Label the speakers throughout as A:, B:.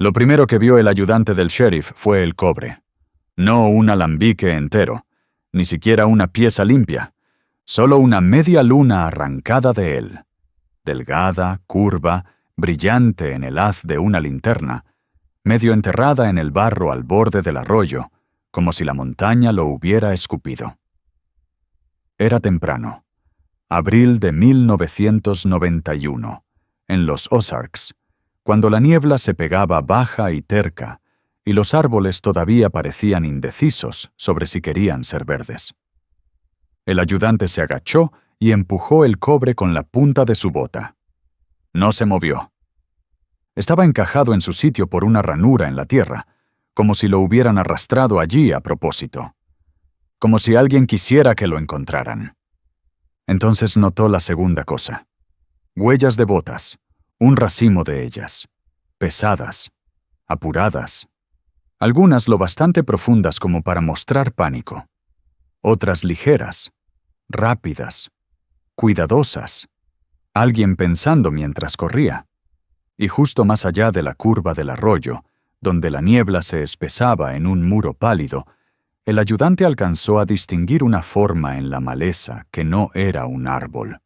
A: Lo primero que vio el ayudante del sheriff fue el cobre. No un alambique entero, ni siquiera una pieza limpia, solo una media luna arrancada de él. Delgada, curva, brillante en el haz de una linterna, medio enterrada en el barro al borde del arroyo, como si la montaña lo hubiera escupido. Era temprano, abril de 1991, en los Ozarks, cuando la niebla se pegaba baja y terca, y los árboles todavía parecían indecisos sobre si querían ser verdes. El ayudante se agachó y empujó el cobre con la punta de su bota. No se movió. Estaba encajado en su sitio por una ranura en la tierra, como si lo hubieran arrastrado allí a propósito, como si alguien quisiera que lo encontraran. Entonces notó la segunda cosa. Huellas de botas, un racimo de ellas, pesadas, apuradas, algunas lo bastante profundas como para mostrar pánico, otras ligeras, rápidas, cuidadosas, alguien pensando mientras corría. Y justo más allá de la curva del arroyo, donde la niebla se espesaba en un muro pálido, el ayudante alcanzó a distinguir una forma en la maleza que no era un árbol.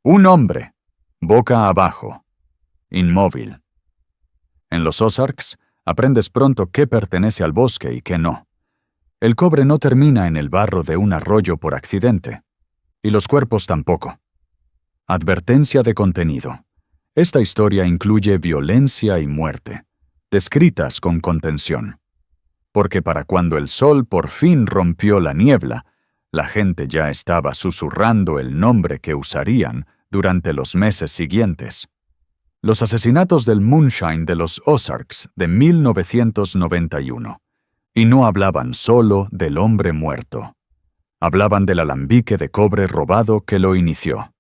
A: Un hombre, boca abajo, inmóvil. En los Ozarks, aprendes pronto qué pertenece al bosque y qué no. El cobre no termina en el barro de un arroyo por accidente, y los cuerpos tampoco. Advertencia de contenido. Esta historia incluye violencia y muerte, descritas con contención. Porque para cuando el sol por fin rompió la niebla, la gente ya estaba susurrando el nombre que usarían durante los meses siguientes. Los asesinatos del Moonshine de los Ozarks de 1991. Y no hablaban solo del hombre muerto. Hablaban del alambique de cobre robado que lo inició.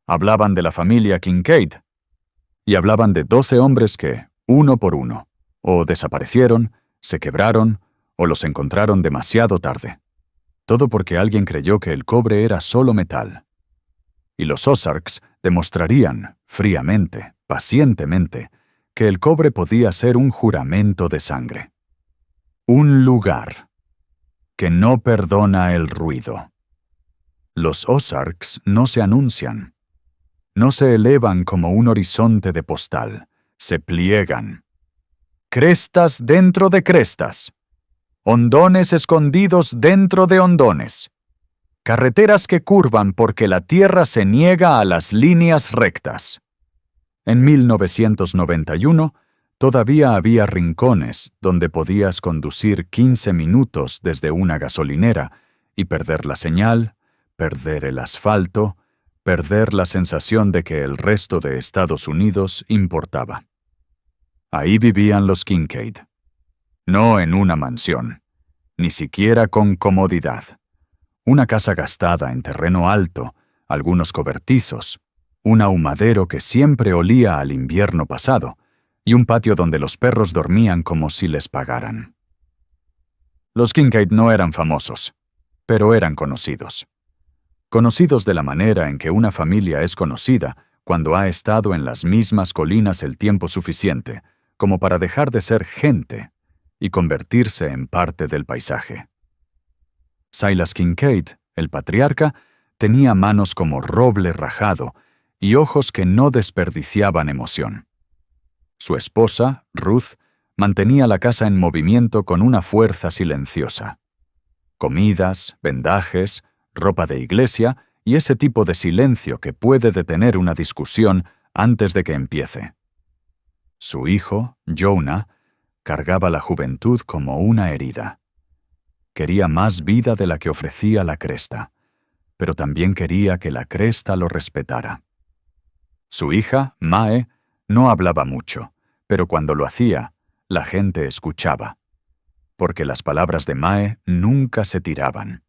A: Hablaban de la familia Kincaid. Y hablaban de 12 hombres que, uno por uno, o desaparecieron, se quebraron, o los encontraron demasiado tarde. Todo porque alguien creyó que el cobre era solo metal. Y los Ozarks demostrarían, fríamente, pacientemente, que el cobre podía ser un juramento de sangre. Un lugar que no perdona el ruido. Los Ozarks no se anuncian. No se elevan como un horizonte de postal, se pliegan. Crestas dentro de crestas. Hondones escondidos dentro de hondones. Carreteras que curvan porque la tierra se niega a las líneas rectas. En 1991, todavía había rincones donde podías conducir 15 minutos desde una gasolinera y perder la señal, perder el asfalto, perder la sensación de que el resto de Estados Unidos importaba. Ahí vivían los Kincaid. No en una mansión, ni siquiera con comodidad. Una casa gastada en terreno alto, algunos cobertizos, un ahumadero que siempre olía al invierno pasado, y un patio donde los perros dormían como si les pagaran. Los Kincaid no eran famosos, pero eran conocidos. Conocidos de la manera en que una familia es conocida cuando ha estado en las mismas colinas el tiempo suficiente como para dejar de ser gente y convertirse en parte del paisaje. Silas Kincaid, el patriarca, tenía manos como roble rajado y ojos que no desperdiciaban emoción. Su esposa, Ruth, mantenía la casa en movimiento con una fuerza silenciosa. Comidas, vendajes, ropa de iglesia y ese tipo de silencio que puede detener una discusión antes de que empiece. Su hijo, Jonah, cargaba la juventud como una herida. Quería más vida de la que ofrecía la cresta, pero también quería que la cresta lo respetara. Su hija, Mae, no hablaba mucho, pero cuando lo hacía, la gente escuchaba, porque las palabras de Mae nunca se tiraban.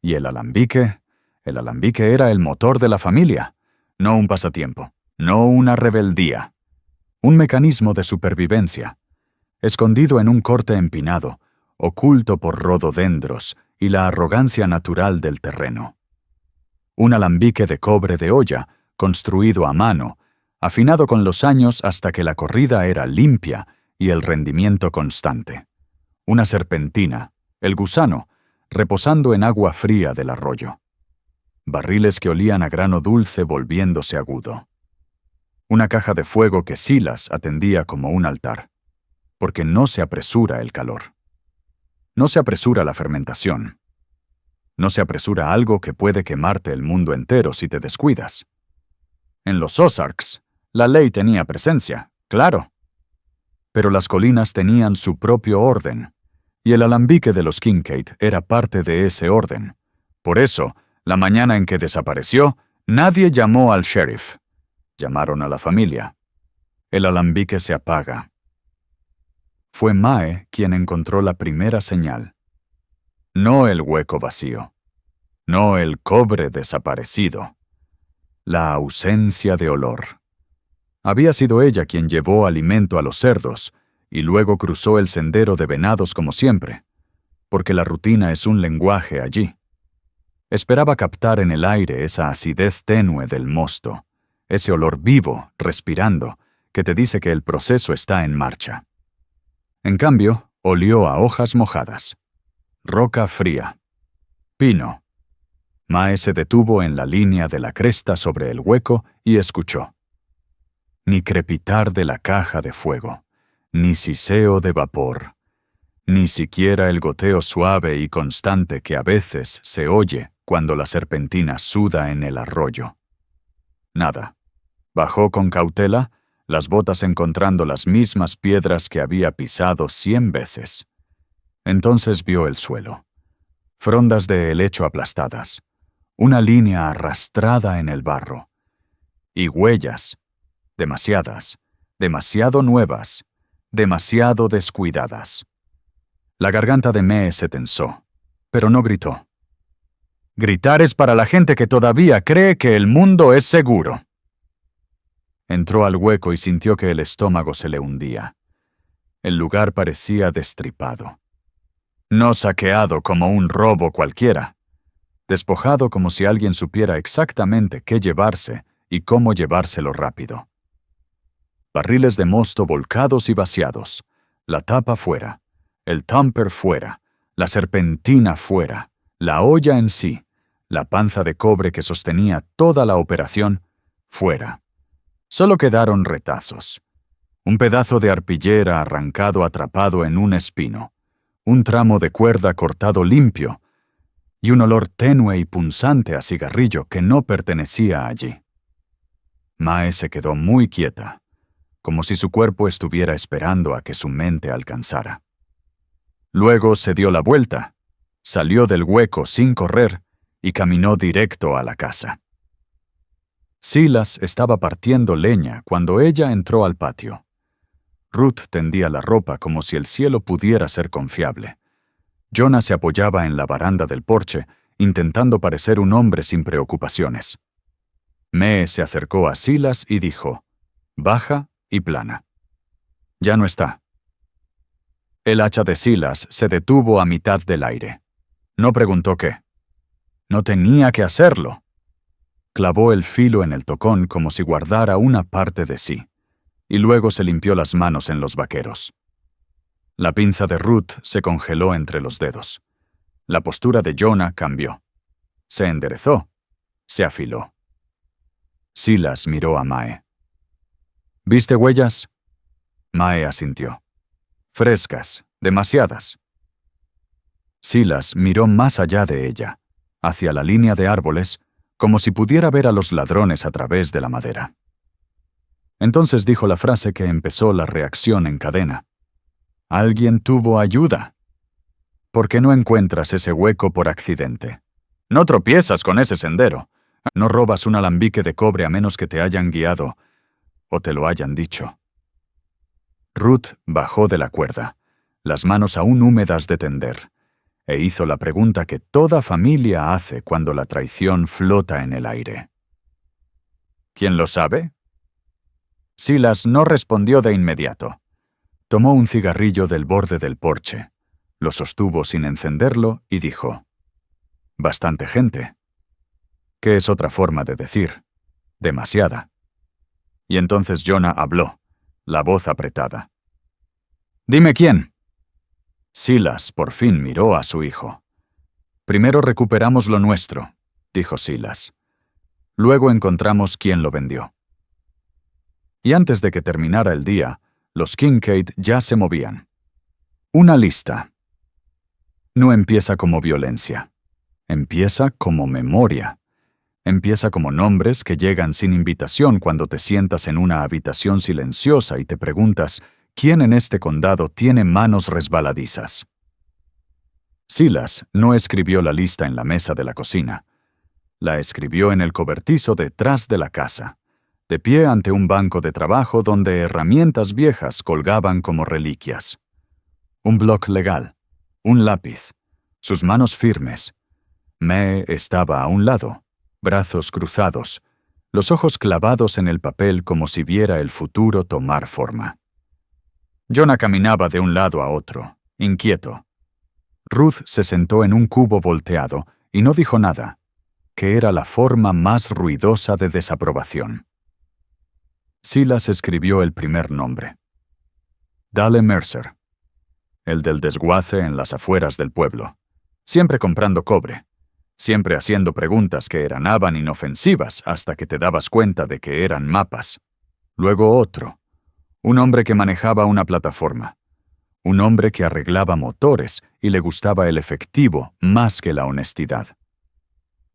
A: Y el alambique era el motor de la familia, no un pasatiempo, no una rebeldía, un mecanismo de supervivencia, escondido en un corte empinado, oculto por rododendros y la arrogancia natural del terreno. Un alambique de cobre de olla, construido a mano, afinado con los años hasta que la corrida era limpia y el rendimiento constante. Una serpentina, el gusano, reposando en agua fría del arroyo. Barriles que olían a grano dulce volviéndose agudo. Una caja de fuego que Silas atendía como un altar, porque no se apresura el calor. No se apresura la fermentación. No se apresura algo que puede quemarte el mundo entero si te descuidas. En los Ozarks, la ley tenía presencia, claro. Pero las colinas tenían su propio orden, y el alambique de los Kincaid era parte de ese orden. Por eso, la mañana en que desapareció, nadie llamó al sheriff. Llamaron a la familia. El alambique se apaga. Fue Mae quien encontró la primera señal. No el hueco vacío. No el cobre desaparecido. La ausencia de olor. Había sido ella quien llevó alimento a los cerdos y luego cruzó el sendero de venados como siempre, porque la rutina es un lenguaje allí. Esperaba captar en el aire esa acidez tenue del mosto, ese olor vivo, respirando, que te dice que el proceso está en marcha. En cambio, olió a hojas mojadas, roca fría, pino. Mae se detuvo en la línea de la cresta sobre el hueco y escuchó. Ni crepitar de la caja de fuego, ni siseo de vapor, ni siquiera el goteo suave y constante que a veces se oye cuando la serpentina suda en el arroyo. Nada. Bajó con cautela, las botas encontrando las mismas piedras que había pisado 100 veces. Entonces vio el suelo. Frondas de helecho aplastadas, una línea arrastrada en el barro, y huellas, demasiadas, demasiado nuevas, demasiado descuidadas. La garganta de Mae se tensó, pero no gritó. Gritar es para la gente que todavía cree que el mundo es seguro. Entró al hueco y sintió que el estómago se le hundía. El lugar parecía destripado. No saqueado como un robo cualquiera. Despojado como si alguien supiera exactamente qué llevarse y cómo llevárselo rápido. Barriles de mosto volcados y vaciados, la tapa fuera, el tupper fuera, la serpentina fuera, la olla en sí, la panza de cobre que sostenía toda la operación, fuera. Solo quedaron retazos. Un pedazo de arpillera arrancado atrapado en un espino, un tramo de cuerda cortado limpio, y un olor tenue y punzante a cigarrillo que no pertenecía allí. Mae se quedó muy quieta, como si su cuerpo estuviera esperando a que su mente alcanzara. Luego se dio la vuelta, salió del hueco sin correr y caminó directo a la casa. Silas estaba partiendo leña cuando ella entró al patio. Ruth tendía la ropa como si el cielo pudiera ser confiable. Jonah se apoyaba en la baranda del porche, intentando parecer un hombre sin preocupaciones. Mae se acercó a Silas y dijo, baja y plana. Ya no está. El hacha de Silas se detuvo a mitad del aire. No preguntó qué. No tenía que hacerlo. Clavó el filo en el tocón como si guardara una parte de sí, y luego se limpió las manos en los vaqueros. La pinza de Ruth se congeló entre los dedos. La postura de Jonah cambió. Se enderezó. Se afiló. Silas miró a Mae. ¿Viste huellas? Mae asintió. Frescas, demasiadas. Silas miró más allá de ella, hacia la línea de árboles, como si pudiera ver a los ladrones a través de la madera. Entonces dijo la frase que empezó la reacción en cadena. Alguien tuvo ayuda. ¿Por qué no encuentras ese hueco por accidente? No tropiezas con ese sendero. No robas un alambique de cobre a menos que te hayan guiado o te lo hayan dicho. Ruth bajó de la cuerda, las manos aún húmedas de tender, e hizo la pregunta que toda familia hace cuando la traición flota en el aire. ¿Quién lo sabe? Silas no respondió de inmediato. Tomó un cigarrillo del borde del porche, lo sostuvo sin encenderlo y dijo, «Bastante gente». ¿Qué es otra forma de decir? Demasiada. Y entonces Jonah habló, la voz apretada. Dime quién. Silas por fin miró a su hijo. Primero recuperamos lo nuestro, dijo Silas. Luego encontramos quién lo vendió. Y antes de que terminara el día, los Kincaid ya se movían. Una lista. No empieza como violencia. Empieza como memoria. Empieza como nombres que llegan sin invitación cuando te sientas en una habitación silenciosa y te preguntas, ¿quién en este condado tiene manos resbaladizas? Silas no escribió la lista en la mesa de la cocina. La escribió en el cobertizo detrás de la casa, de pie ante un banco de trabajo donde herramientas viejas colgaban como reliquias. Un bloc legal, un lápiz, sus manos firmes. Mae estaba a un lado, brazos cruzados, los ojos clavados en el papel como si viera el futuro tomar forma. Jonah caminaba de un lado a otro, inquieto. Ruth se sentó en un cubo volteado y no dijo nada, que era la forma más ruidosa de desaprobación. Silas escribió el primer nombre. Dale Mercer, el del desguace en las afueras del pueblo, siempre comprando cobre, siempre haciendo preguntas que eran inofensivas hasta que te dabas cuenta de que eran mapas. Luego otro, un hombre que manejaba una plataforma, un hombre que arreglaba motores y le gustaba el efectivo más que la honestidad.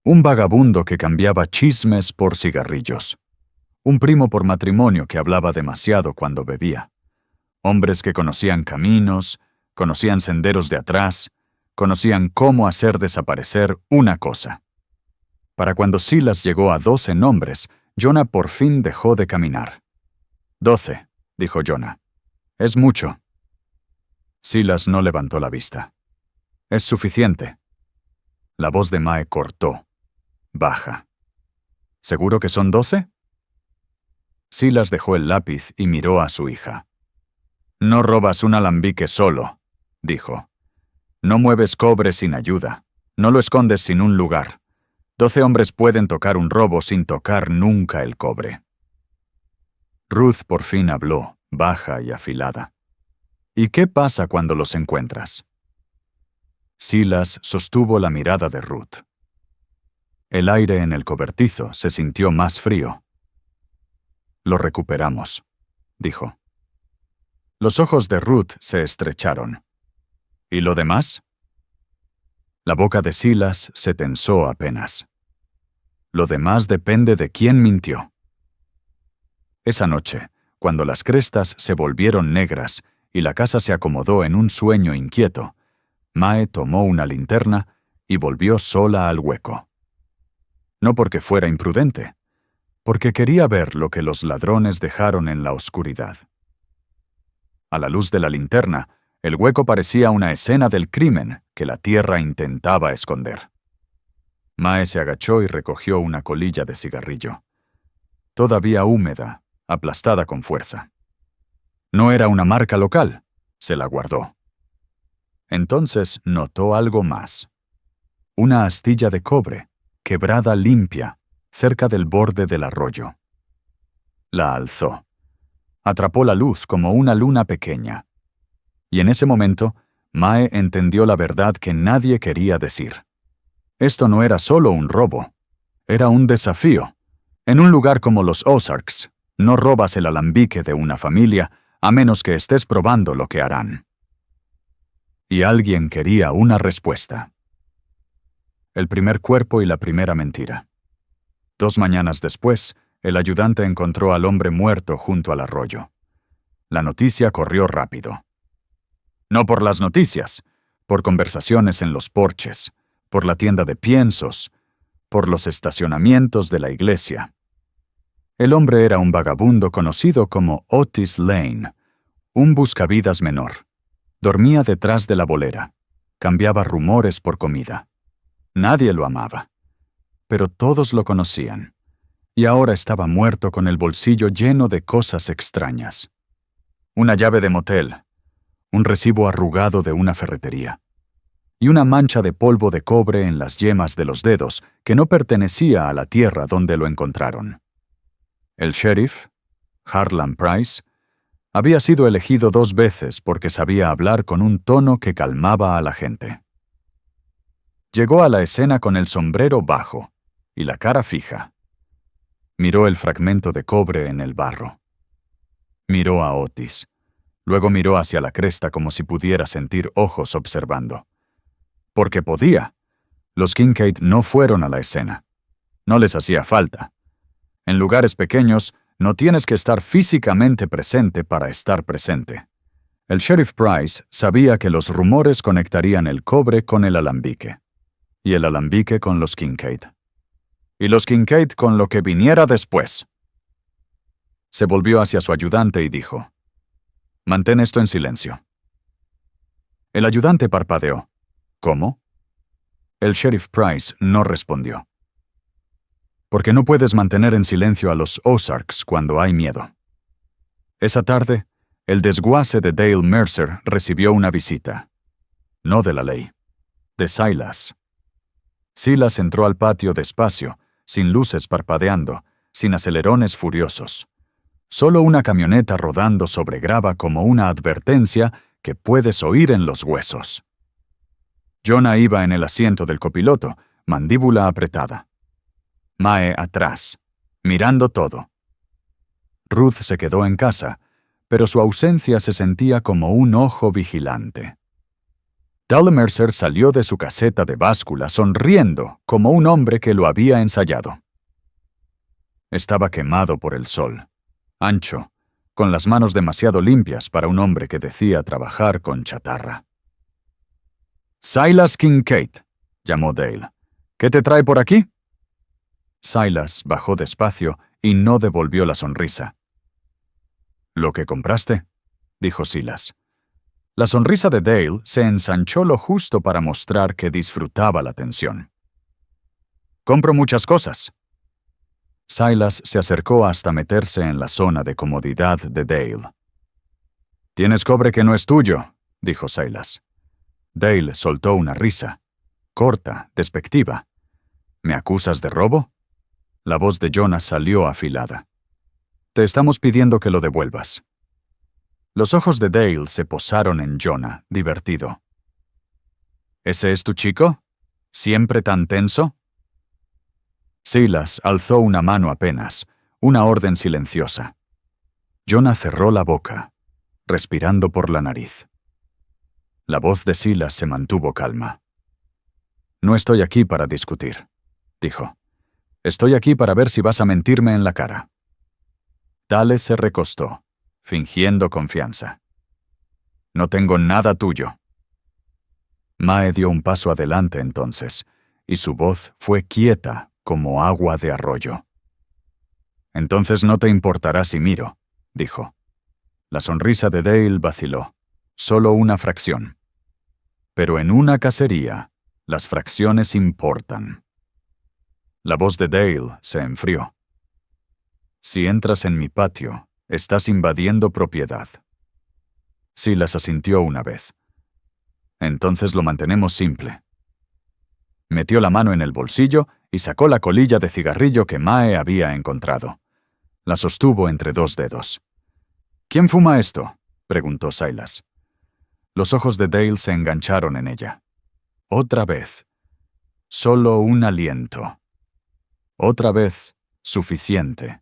A: Un vagabundo que cambiaba chismes por cigarrillos. Un primo por matrimonio que hablaba demasiado cuando bebía. Hombres que conocían caminos, conocían senderos de atrás, conocían cómo hacer desaparecer una cosa. Para cuando Silas llegó a 12 nombres, Jonah por fin dejó de caminar. 12, dijo Jonah. Es mucho. Silas no levantó la vista. Es suficiente. La voz de Mae cortó, baja. ¿Seguro que son 12? Silas dejó el lápiz y miró a su hija. No robas un alambique solo, dijo. No mueves cobre sin ayuda. No lo escondes sin un lugar. 12 hombres pueden tocar un robo sin tocar nunca el cobre. Ruth por fin habló, baja y afilada. ¿Y qué pasa cuando los encuentras? Silas sostuvo la mirada de Ruth. El aire en el cobertizo se sintió más frío. Lo recuperamos, dijo. Los ojos de Ruth se estrecharon. ¿Y lo demás? La boca de Silas se tensó apenas. Lo demás depende de quién mintió. Esa noche, cuando las crestas se volvieron negras y la casa se acomodó en un sueño inquieto, Mae tomó una linterna y volvió sola al hueco. No porque fuera imprudente, porque quería ver lo que los ladrones dejaron en la oscuridad. A la luz de la linterna, el hueco parecía una escena del crimen que la tierra intentaba esconder. Mae se agachó y recogió una colilla de cigarrillo. Todavía húmeda, aplastada con fuerza. No era una marca local, se la guardó. Entonces notó algo más. Una astilla de cobre, quebrada limpia, cerca del borde del arroyo. La alzó. Atrapó la luz como una luna pequeña. Y en ese momento, Mae entendió la verdad que nadie quería decir. Esto no era solo un robo, era un desafío. En un lugar como los Ozarks, no robas el alambique de una familia a menos que estés probando lo que harán. Y alguien quería una respuesta. El primer cuerpo y la primera mentira. 2 mañanas después, el ayudante encontró al hombre muerto junto al arroyo. La noticia corrió rápido. No por las noticias, por conversaciones en los porches, por la tienda de piensos, por los estacionamientos de la iglesia. El hombre era un vagabundo conocido como Otis Lane, un buscavidas menor. Dormía detrás de la bolera. Cambiaba rumores por comida. Nadie lo amaba. Pero todos lo conocían. Y ahora estaba muerto con el bolsillo lleno de cosas extrañas. Una llave de motel, un recibo arrugado de una ferretería, y una mancha de polvo de cobre en las yemas de los dedos que no pertenecía a la tierra donde lo encontraron. El sheriff, Harlan Price, Había sido elegido 2 veces porque sabía hablar con un tono que calmaba a la gente. Llegó a la escena con el sombrero bajo y la cara fija. Miró el fragmento de cobre en el barro. Miró a Otis. Luego miró hacia la cresta como si pudiera sentir ojos observando. Porque podía. Los Kincaid no fueron a la escena. No les hacía falta. En lugares pequeños, no tienes que estar físicamente presente para estar presente. El sheriff Price sabía que los rumores conectarían el cobre con el alambique, y el alambique con los Kincaid, y los Kincaid con lo que viniera después. Se volvió hacia su ayudante y dijo: «Mantén esto en silencio». El ayudante parpadeó. «¿Cómo?» El sheriff Price no respondió. «Porque no puedes mantener en silencio a los Ozarks cuando hay miedo». Esa tarde, el desguace de Dale Mercer recibió una visita. No de la ley, de Silas. Silas entró al patio despacio, sin luces parpadeando, sin acelerones furiosos. Solo una camioneta rodando sobre grava como una advertencia que puedes oír en los huesos. Jonah iba en el asiento del copiloto, mandíbula apretada. Mae atrás, mirando todo. Ruth se quedó en casa, pero su ausencia se sentía como un ojo vigilante. Dale Mercer salió de su caseta de báscula sonriendo como un hombre que lo había ensayado. Estaba quemado por el sol, ancho, con las manos demasiado limpias para un hombre que decía trabajar con chatarra. «Silas Kincaid», llamó Dale. «¿Qué te trae por aquí?» Silas bajó despacio y no devolvió la sonrisa. «¿Lo que compraste?», dijo Silas. La sonrisa de Dale se ensanchó lo justo para mostrar que disfrutaba la tensión. «Compro muchas cosas». Silas se acercó hasta meterse en la zona de comodidad de Dale. «Tienes cobre que no es tuyo», dijo Silas. Dale soltó una risa, corta, despectiva. «¿Me acusas de robo?» La voz de Jonah salió afilada. «Te estamos pidiendo que lo devuelvas». Los ojos de Dale se posaron en Jonah, divertido. «¿Ese es tu chico? ¿Siempre tan tenso?» Silas alzó una mano apenas, una orden silenciosa. Jonah cerró la boca, respirando por la nariz. La voz de Silas se mantuvo calma. «No estoy aquí para discutir», dijo. «Estoy aquí para ver si vas a mentirme en la cara». Dale se recostó, fingiendo confianza. «No tengo nada tuyo». Mae dio un paso adelante entonces, y su voz fue quieta como agua de arroyo. «Entonces no te importará si miro», dijo. La sonrisa de Dale vaciló. Solo una fracción. Pero en una cacería, las fracciones importan. La voz de Dale se enfrió. «Si entras en mi patio, estás invadiendo propiedad». Silas asintió una vez. «Entonces lo mantenemos simple». Metió la mano en el bolsillo y sacó la colilla de cigarrillo que Mae había encontrado. La sostuvo entre 2 dedos. «¿Quién fuma esto?», preguntó Silas. Los ojos de Dale se engancharon en ella. Otra vez. Solo un aliento. Otra vez, suficiente.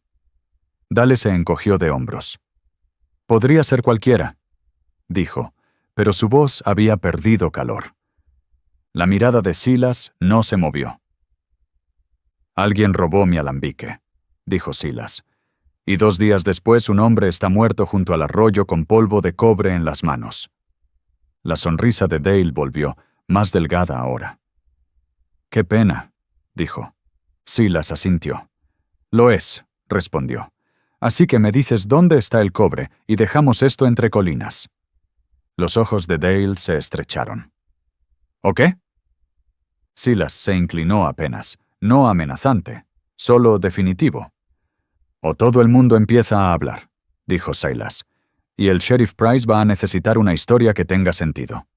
A: Dale se encogió de hombros. «Podría ser cualquiera», dijo, pero su voz había perdido calor. La mirada de Silas no se movió. «Alguien robó mi alambique», dijo Silas, «y 2 días después un hombre está muerto junto al arroyo con polvo de cobre en las manos». La sonrisa de Dale volvió, más delgada ahora. «Qué pena», dijo. Silas asintió. «Lo es», respondió. «Así que me dices dónde está el cobre y dejamos esto entre colinas». Los ojos de Dale se estrecharon. «¿O qué?» Silas se inclinó apenas, no amenazante, solo definitivo. «O todo el mundo empieza a hablar», dijo Silas, «y el sheriff Price va a necesitar una historia que tenga sentido».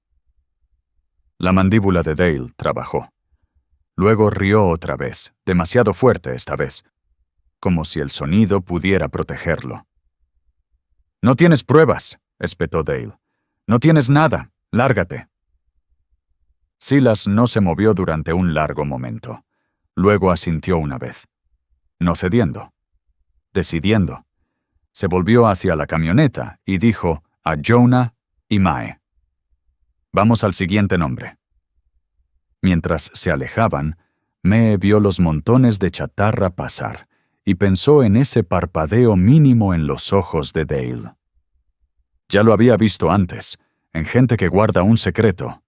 A: La mandíbula de Dale trabajó. Luego rió otra vez, demasiado fuerte esta vez, como si el sonido pudiera protegerlo. No tienes pruebas, espetó Dale. No tienes nada. Lárgate. Silas no se movió durante un largo momento. Luego asintió una vez. No cediendo. Decidiendo. Se volvió hacia la camioneta y dijo a Jonah y Mae: «Vamos al siguiente nombre». Mientras se alejaban, Mae vio los montones de chatarra pasar y pensó en ese parpadeo mínimo en los ojos de Dale. Ya lo había visto antes, en gente que guarda un secreto.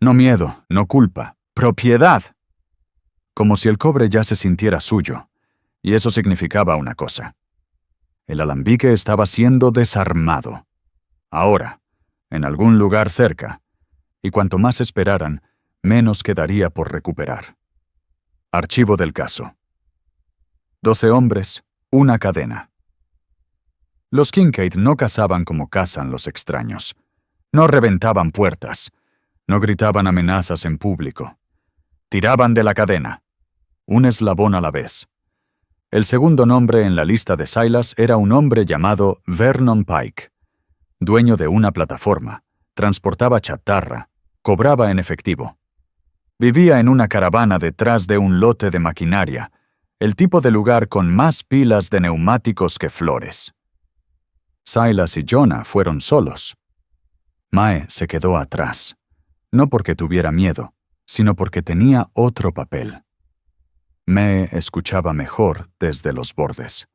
A: No miedo, no culpa, propiedad. Como si el cobre ya se sintiera suyo, y eso significaba una cosa. El alambique estaba siendo desarmado. Ahora, en algún lugar cerca, y cuanto más esperaran, menos quedaría por recuperar. Archivo del caso. 12 hombres, una cadena. Los Kincaid no cazaban como cazan los extraños. No reventaban puertas. No gritaban amenazas en público. Tiraban de la cadena. Un eslabón a la vez. El segundo nombre en la lista de Silas era un hombre llamado Vernon Pike. Dueño de una plataforma. Transportaba chatarra. Cobraba en efectivo. Vivía en una caravana detrás de un lote de maquinaria, el tipo de lugar con más pilas de neumáticos que flores. Silas y Jonah fueron solos. Mae se quedó atrás, no porque tuviera miedo, sino porque tenía otro papel. Mae escuchaba mejor desde los bordes.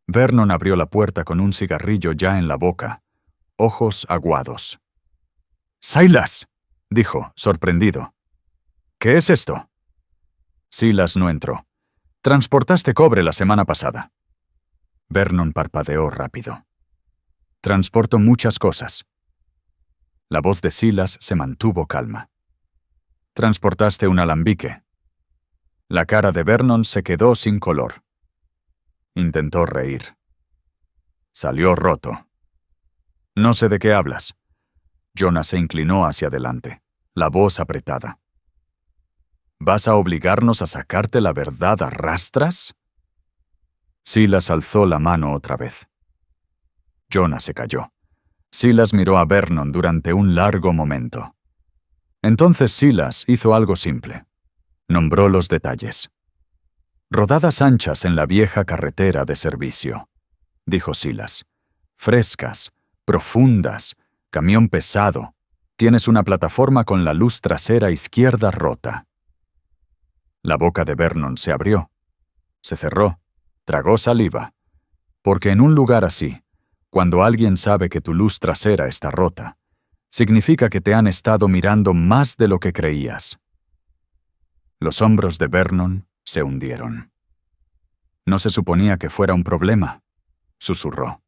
A: Vernon abrió la puerta con un cigarrillo ya en la boca, ojos aguados. «¡Silas!», dijo, sorprendido. «¿Qué es esto?». Silas no entró. «Transportaste cobre la semana pasada». Vernon parpadeó rápido. «Transporto muchas cosas». La voz de Silas se mantuvo calma. «Transportaste un alambique». La cara de Vernon se quedó sin color. Intentó reír. Salió roto. «No sé de qué hablas». Jonah se inclinó hacia adelante, la voz apretada. «¿Vas a obligarnos a sacarte la verdad a rastras?». Silas alzó la mano otra vez. Jonah se calló. Silas miró a Vernon durante un largo momento. Entonces Silas hizo algo simple. Nombró los detalles. «Rodadas anchas en la vieja carretera de servicio», dijo Silas. «Frescas, profundas, camión pesado. Tienes una plataforma con la luz trasera izquierda rota». La boca de Vernon se abrió. Se cerró. Tragó saliva. Porque en un lugar así, cuando alguien sabe que tu luz trasera está rota, significa que te han estado mirando más de lo que creías. Los hombros de Vernon se hundieron. «No se suponía que fuera un problema», susurró.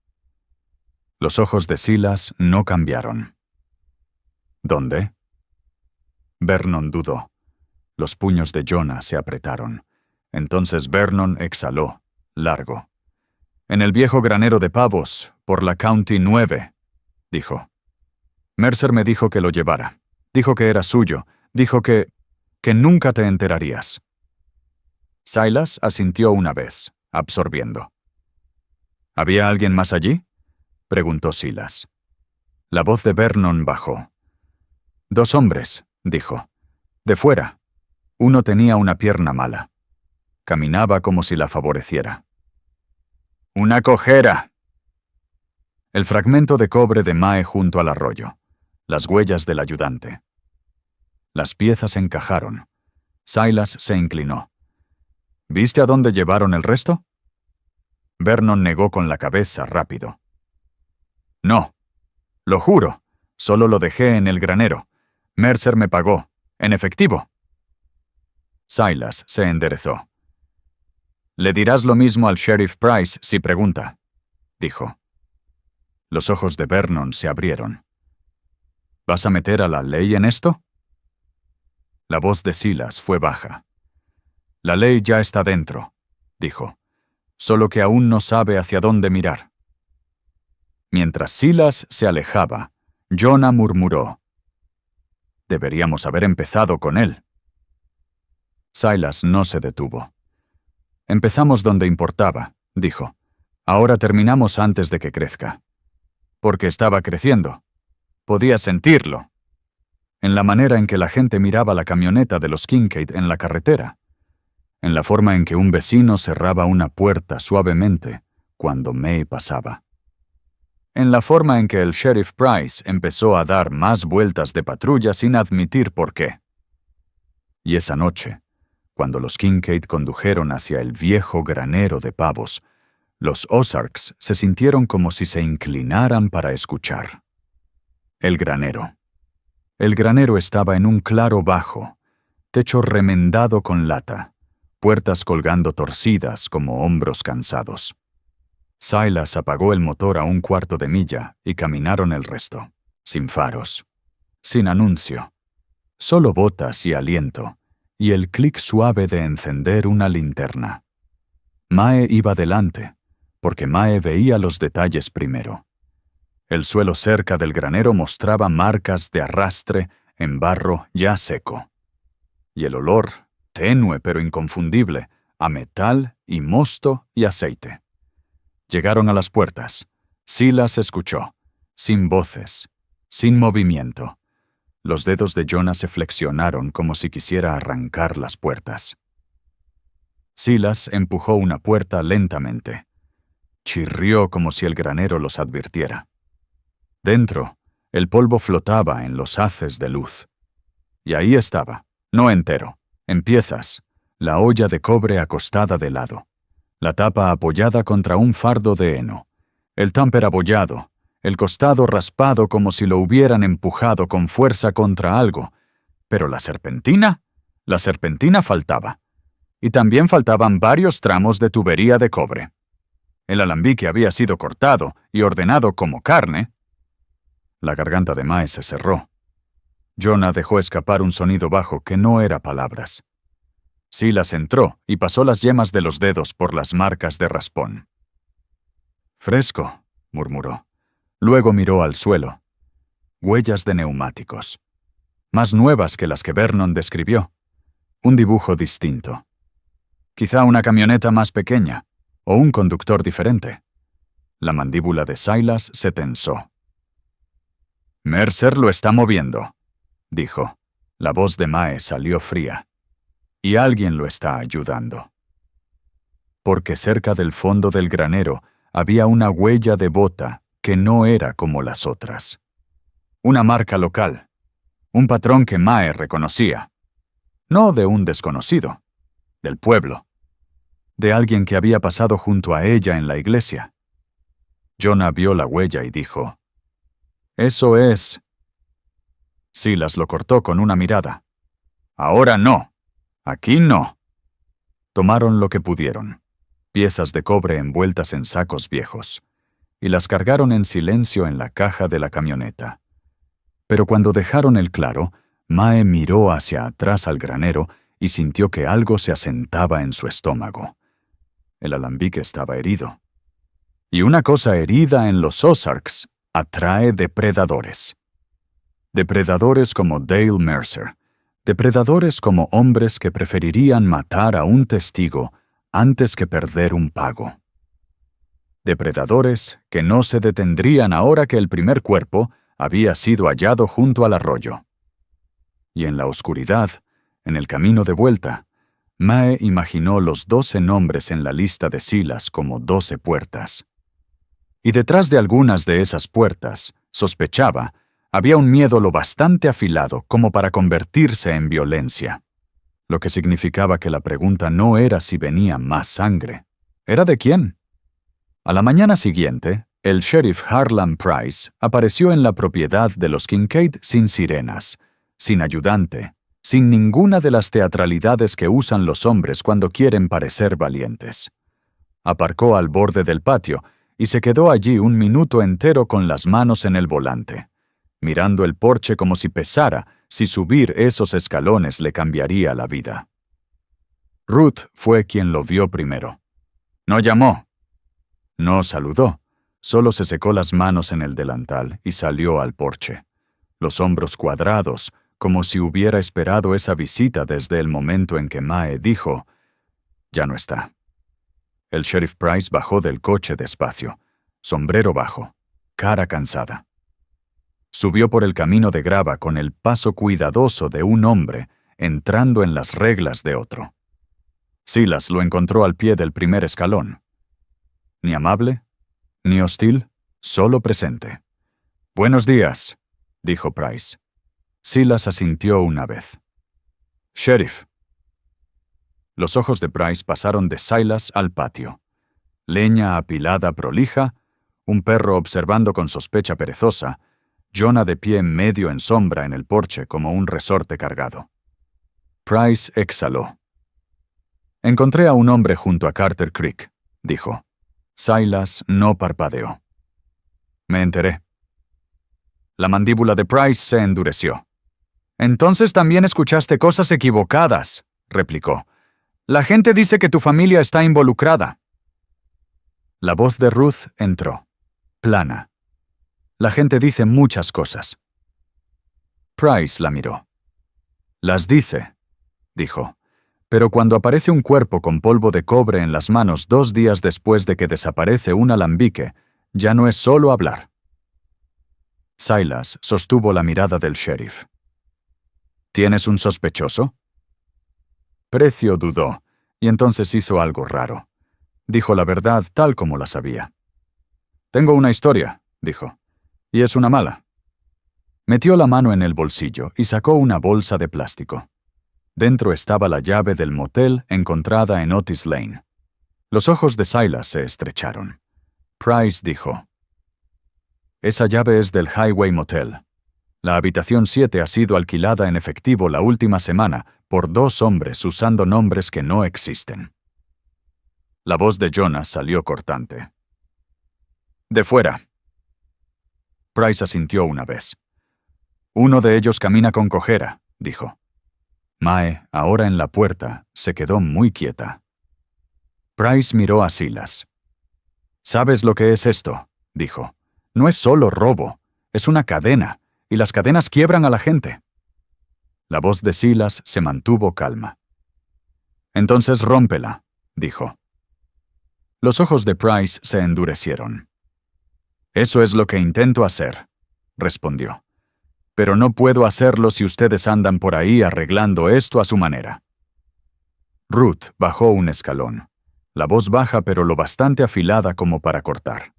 A: Los ojos de Silas no cambiaron. «¿Dónde?». Vernon dudó. Los puños de Jonah se apretaron. Entonces Vernon exhaló, largo. «En el viejo granero de pavos, por la County 9», dijo. «Mercer me dijo que lo llevara. Dijo que era suyo. Dijo que nunca te enterarías». Silas asintió una vez, absorbiendo. «¿Había alguien más allí?», preguntó Silas. La voz de Vernon bajó. «2 hombres», dijo. «De fuera. Uno tenía una pierna mala. Caminaba como si la favoreciera». «¡Una cojera!». El fragmento de cobre de Mae junto al arroyo. Las huellas del ayudante. Las piezas encajaron. Silas se inclinó. «¿Viste a dónde llevaron el resto?». Vernon negó con la cabeza rápido. «No. Lo juro. Solo lo dejé en el granero. Mercer me pagó. En efectivo». Silas se enderezó. «Le dirás lo mismo al sheriff Price si pregunta», dijo. Los ojos de Vernon se abrieron. «¿Vas a meter a la ley en esto?». La voz de Silas fue baja. «La ley ya está dentro», dijo. «Solo que aún no sabe hacia dónde mirar». Mientras Silas se alejaba, Jonah murmuró: «Deberíamos haber empezado con él». Silas no se detuvo. «Empezamos donde importaba», dijo. «Ahora terminamos antes de que crezca. porque estaba creciendo. Podía sentirlo. En la manera en que la gente miraba la camioneta de los Kincaid en la carretera. En la forma en que un vecino cerraba una puerta suavemente cuando May pasaba. En la forma en que el sheriff Price empezó a dar más vueltas de patrulla sin admitir por qué. Y esa noche, cuando los Kincaid condujeron hacia el viejo granero de pavos, los Ozarks se sintieron como si se inclinaran para escuchar. El granero. El granero estaba en un claro bajo, techo remendado con lata, puertas colgando torcidas como hombros cansados. Silas apagó el motor a 1/4 de milla y caminaron el resto, sin faros, sin anuncio, solo botas y aliento, y el clic suave de encender una linterna. Mae iba delante, porque Mae veía los detalles primero. El suelo cerca del granero mostraba marcas de arrastre en barro ya seco. Y el olor, tenue pero inconfundible, a metal y mosto y aceite. Llegaron a las puertas. Silas escuchó, sin voces, sin movimiento. Los dedos de Jonah se flexionaron como si quisiera arrancar las puertas. Silas empujó una puerta lentamente. Chirrió como si el granero los advirtiera. Dentro, el polvo flotaba en los haces de luz. Y ahí estaba, no entero, en piezas, la olla de cobre acostada de lado, la tapa apoyada contra un fardo de heno, el tupper abollado, el costado raspado como si lo hubieran empujado con fuerza contra algo, pero la serpentina faltaba. Y también faltaban varios tramos de tubería de cobre. El alambique había sido cortado y ordenado como carne. La garganta de Mae se cerró. Jonah dejó escapar un sonido bajo que no era palabras. Silas entró y pasó las yemas de los dedos por las marcas de raspón. «Fresco», murmuró. Luego miró al suelo. Huellas de neumáticos. Más nuevas que las que Vernon describió. Un dibujo distinto. Quizá una camioneta más pequeña, o un conductor diferente. La mandíbula de Silas se tensó. «Mercer lo está moviendo», dijo. La voz de Mae salió fría. «Y alguien lo está ayudando». Porque cerca del fondo del granero había una huella de bota que no era como las otras. Una marca local. Un patrón que Mae reconocía. No de un desconocido. Del pueblo. De alguien que había pasado junto a ella en la iglesia. Jonah vio la huella y dijo: «Eso es». Silas lo cortó con una mirada. «Ahora no. Aquí no». Tomaron lo que pudieron, piezas de cobre envueltas en sacos viejos, y las cargaron en silencio en la caja de la camioneta. Pero cuando dejaron el claro, Mae miró hacia atrás al granero y sintió que algo se asentaba en su estómago. El alambique estaba herido. Y una cosa herida en los Ozarks atrae depredadores. Depredadores como Dale Mercer. Depredadores como hombres que preferirían matar a un testigo antes que perder un pago. Depredadores que no se detendrían ahora que el primer cuerpo había sido hallado junto al arroyo. Y en la oscuridad, en el camino de vuelta, Mae imaginó los 12 nombres en la lista de Silas como 12 puertas. Y detrás de algunas de esas puertas, sospechaba, había un miedo lo bastante afilado como para convertirse en violencia. Lo que significaba que la pregunta no era si venía más sangre. ¿Era de quién? A la mañana siguiente, el sheriff Harlan Price apareció en la propiedad de los Kincaid sin sirenas, sin ayudante, sin ninguna de las teatralidades que usan los hombres cuando quieren parecer valientes. Aparcó al borde del patio y se quedó allí un minuto entero con las manos en el volante, mirando el porche como si pesara si subir esos escalones le cambiaría la vida. Ruth fue quien lo vio primero. No llamó. No saludó. Solo se secó las manos en el delantal y salió al porche, los hombros cuadrados, como si hubiera esperado esa visita desde el momento en que Mae dijo: «Ya no está». El sheriff Price bajó del coche despacio, sombrero bajo, cara cansada. Subió por el camino de grava con el paso cuidadoso de un hombre entrando en las reglas de otro. Silas lo encontró al pie del primer escalón. Ni amable, ni hostil, solo presente. «Buenos días», dijo Price. Silas asintió una vez. «Sheriff». Los ojos de Price pasaron de Silas al patio. Leña apilada prolija, un perro observando con sospecha perezosa, Jonah de pie medio en sombra en el porche como un resorte cargado. Price exhaló. «Encontré a un hombre junto a Carter Creek», dijo. Silas no parpadeó. «Me enteré». La mandíbula de Price se endureció. «Entonces también escuchaste cosas equivocadas», replicó. «La gente dice que tu familia está involucrada». La voz de Ruth entró, plana. «La gente dice muchas cosas». Price la miró. «Las dice», dijo, «pero cuando aparece un cuerpo con polvo de cobre en las manos 2 días después de que desaparece un alambique, ya no es solo hablar». Silas sostuvo la mirada del sheriff. «¿Tienes un sospechoso?» Precio dudó, y entonces hizo algo raro. Dijo la verdad tal como la sabía. «Tengo una historia», dijo, «y es una mala». Metió la mano en el bolsillo y sacó una bolsa de plástico. Dentro estaba la llave del motel encontrada en Otis Lane. Los ojos de Silas se estrecharon. Price dijo: «Esa llave es del Highway Motel. La habitación 7 ha sido alquilada en efectivo la última semana por 2 hombres usando nombres que no existen». La voz de Jonah salió cortante. «De fuera». Price asintió una vez. «Uno de ellos camina con cojera», dijo. Mae, ahora en la puerta, se quedó muy quieta. Price miró a Silas. «¿Sabes lo que es esto?», dijo. «No es solo robo, es una cadena, y las cadenas quiebran a la gente». La voz de Silas se mantuvo calma. «Entonces rómpela», dijo. Los ojos de Price se endurecieron. «Eso es lo que intento hacer», respondió. «Pero no puedo hacerlo si ustedes andan por ahí arreglando esto a su manera». Ruth bajó un escalón, la voz baja pero lo bastante afilada como para cortar.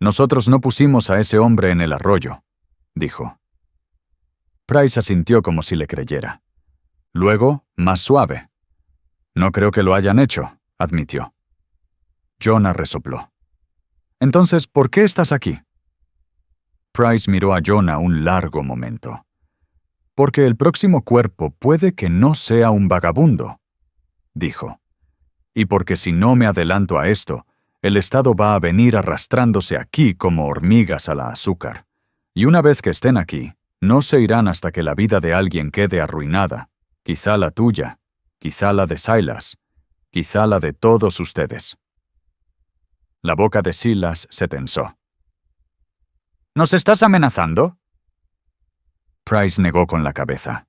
A: «Nosotros no pusimos a ese hombre en el arroyo», dijo. Price asintió como si le creyera. Luego, más suave. «No creo que lo hayan hecho», admitió. Jonah resopló. «Entonces, ¿por qué estás aquí?» Price miró a Jonah un largo momento. «Porque el próximo cuerpo puede que no sea un vagabundo», dijo. «Y porque si no me adelanto a esto, el Estado va a venir arrastrándose aquí como hormigas a la azúcar. Y una vez que estén aquí, no se irán hasta que la vida de alguien quede arruinada, quizá la tuya, quizá la de Silas, quizá la de todos ustedes». La boca de Silas se tensó. «¿Nos estás amenazando?». Price negó con la cabeza.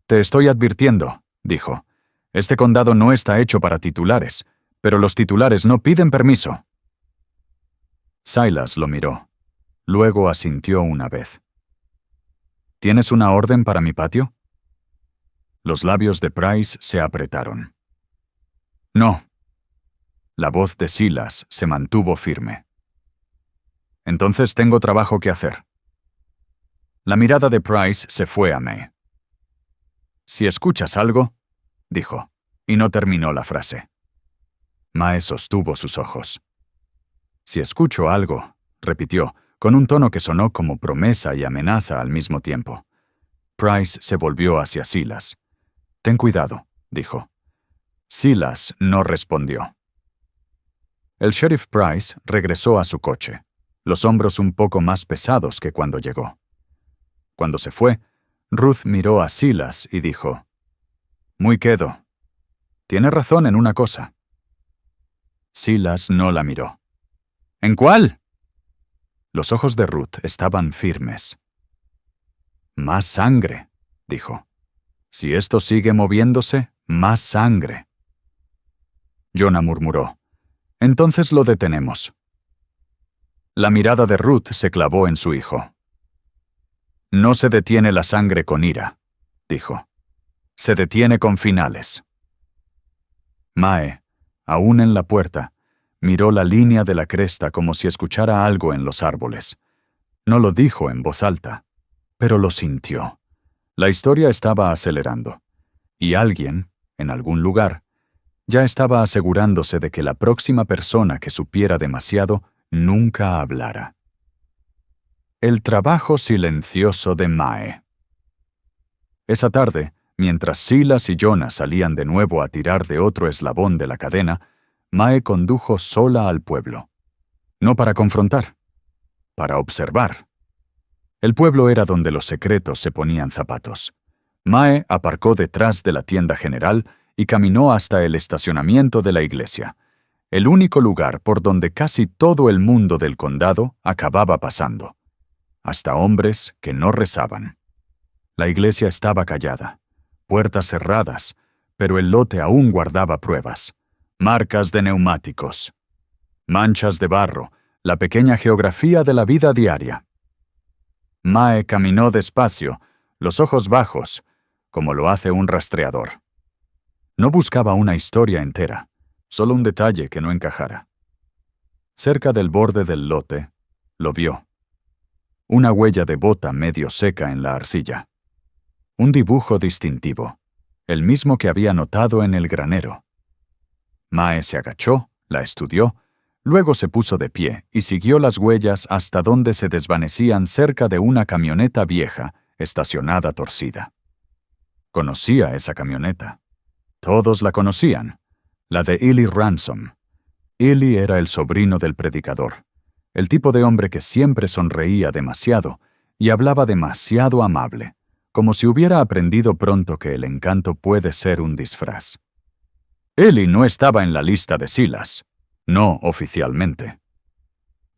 A: «Te estoy advirtiendo», dijo. «Este condado no está hecho para titulares, pero los titulares no piden permiso». Silas lo miró. Luego asintió una vez. «¿Tienes una orden para mi patio?». Los labios de Price se apretaron. «No». La voz de Silas se mantuvo firme. «Entonces tengo trabajo que hacer». La mirada de Price se fue a Mae. «Si escuchas algo», dijo, y no terminó la frase. Mae sostuvo sus ojos. «Si escucho algo», repitió, con un tono que sonó como promesa y amenaza al mismo tiempo. Price se volvió hacia Silas. «Ten cuidado», dijo. Silas no respondió. El sheriff Price regresó a su coche, los hombros un poco más pesados que cuando llegó. Cuando se fue, Ruth miró a Silas y dijo: «Muy quedo. Tiene razón en una cosa». Silas no la miró. «¿En cuál?». Los ojos de Ruth estaban firmes. «Más sangre», dijo. «Si esto sigue moviéndose, más sangre». Jonah murmuró: «Entonces lo detenemos». La mirada de Ruth se clavó en su hijo. No se detiene la sangre con ira, dijo. Se detiene con finales. Mae, aún en la puerta, miró la línea de la cresta como si escuchara algo en los árboles. No lo dijo en voz alta, pero lo sintió. La historia estaba acelerando, y alguien, en algún lugar, ya estaba asegurándose de que la próxima persona que supiera demasiado nunca hablara. El trabajo silencioso de Mae. Esa tarde, mientras Silas y Jonah salían de nuevo a tirar de otro eslabón de la cadena, Mae condujo sola al pueblo. No para confrontar, para observar. El pueblo era donde los secretos se ponían zapatos. Mae aparcó detrás de la tienda general y caminó hasta el estacionamiento de la iglesia, el único lugar por donde casi todo el mundo del condado acababa pasando. Hasta hombres que no rezaban. La iglesia estaba callada, puertas cerradas, pero el lote aún guardaba pruebas, marcas de neumáticos, manchas de barro, la pequeña geografía de la vida diaria. Mae caminó despacio, los ojos bajos, como lo hace un rastreador. No buscaba una historia entera, solo un detalle que no encajara. Cerca del borde del lote, lo vio. Una huella de bota medio seca en la arcilla. Un dibujo distintivo, el mismo que había notado en el granero. Mae se agachó, la estudió, luego se puso de pie y siguió las huellas hasta donde se desvanecían cerca de una camioneta vieja, estacionada torcida. Conocía esa camioneta. Todos la conocían, la de Eli Ransom. Eli era el sobrino del predicador, el tipo de hombre que siempre sonreía demasiado y hablaba demasiado amable, como si hubiera aprendido pronto que el encanto puede ser un disfraz. Eli no estaba en la lista de Silas, no oficialmente.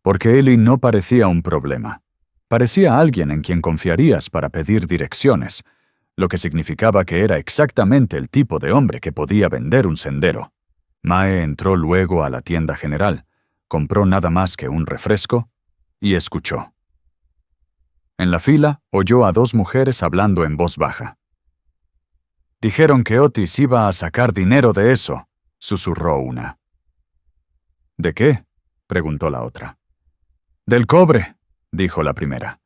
A: Porque Eli no parecía un problema. Parecía alguien en quien confiarías para pedir direcciones, lo que significaba que era exactamente el tipo de hombre que podía vender un sendero. Mae entró luego a la tienda general, compró nada más que un refresco y escuchó. En la fila oyó a dos mujeres hablando en voz baja. Dijeron que Otis iba a sacar dinero de eso, susurró una. ¿De qué?, preguntó la otra. Del cobre, dijo la primera.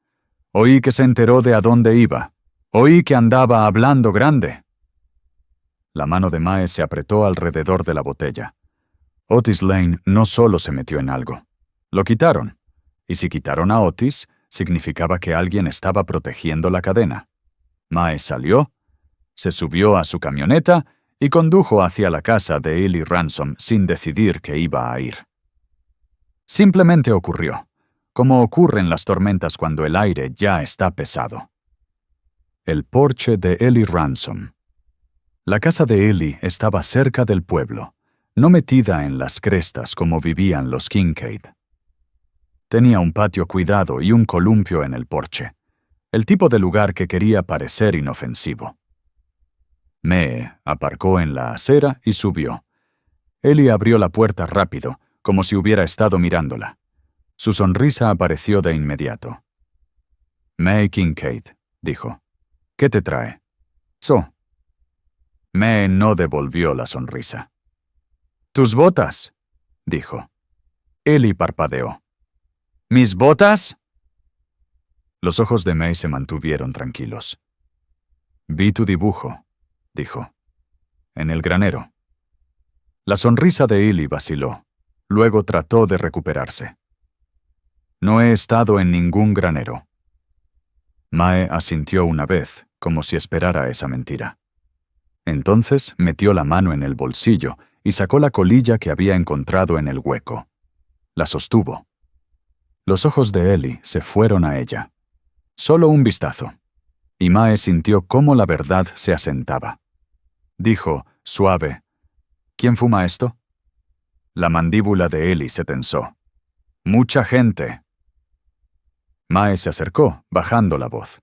A: Oí que se enteró de a dónde iba. Oí que andaba hablando grande. La mano de Mae se apretó alrededor de la botella. Otis Lane no solo se metió en algo. Lo quitaron. Y si quitaron a Otis, significaba que alguien estaba protegiendo la cadena. Mae salió, se subió a su camioneta y condujo hacia la casa de Eli Ransom sin decidir que iba a ir. Simplemente ocurrió, como ocurren las tormentas cuando el aire ya está pesado. El porche de Eli Ransom. La casa de Eli estaba cerca del pueblo, no metida en las crestas como vivían los Kincaid. Tenía un patio cuidado y un columpio en el porche, el tipo de lugar que quería parecer inofensivo. Mae aparcó en la acera y subió. Eli abrió la puerta rápido, como si hubiera estado mirándola. Su sonrisa apareció de inmediato. Mae Kincaid, dijo. ¿Qué te trae? Mae no devolvió la sonrisa. «¿Tus botas?», dijo. Eli parpadeó. «¿Mis botas?». Los ojos de Mae se mantuvieron tranquilos. «Vi tu dibujo», dijo. «En el granero». La sonrisa de Eli vaciló. Luego trató de recuperarse. «No he estado en ningún granero». Mae asintió una vez, como si esperara esa mentira. Entonces metió la mano en el bolsillo y sacó la colilla que había encontrado en el hueco. La sostuvo. Los ojos de Eli se fueron a ella. Solo un vistazo. Y Mae sintió cómo la verdad se asentaba. Dijo, suave, «¿Quién fuma esto?». La mandíbula de Eli se tensó. «Mucha gente». Mae se acercó, bajando la voz.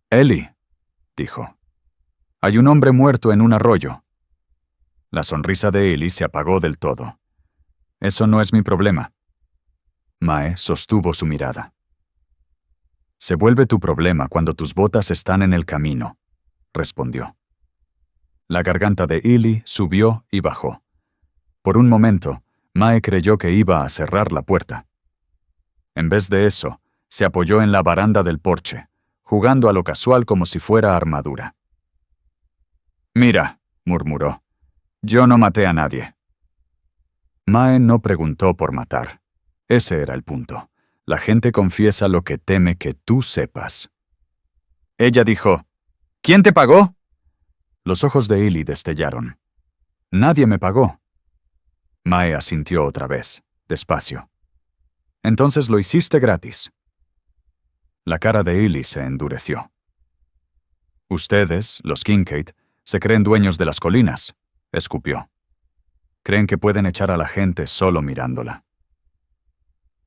A: «Eli», dijo. «Hay un hombre muerto en un arroyo». La sonrisa de Eli se apagó del todo. «Eso no es mi problema». Mae sostuvo su mirada. Se vuelve tu problema cuando tus botas están en el camino, respondió. La garganta de Illy subió y bajó. Por un momento, Mae creyó que iba a cerrar la puerta. En vez de eso, se apoyó en la baranda del porche, jugando a lo casual como si fuera armadura. «Mira», murmuró, «yo no maté a nadie». Mae no preguntó por matar. Ese era el punto. La gente confiesa lo que teme que tú sepas. Ella dijo, «¿Quién te pagó?» Los ojos de Illy destellaron. «Nadie me pagó». Mae asintió otra vez, despacio. «Entonces lo hiciste gratis». La cara de Illy se endureció. «Ustedes, los Kincaid, se creen dueños de las colinas», escupió. «Creen que pueden echar a la gente solo mirándola».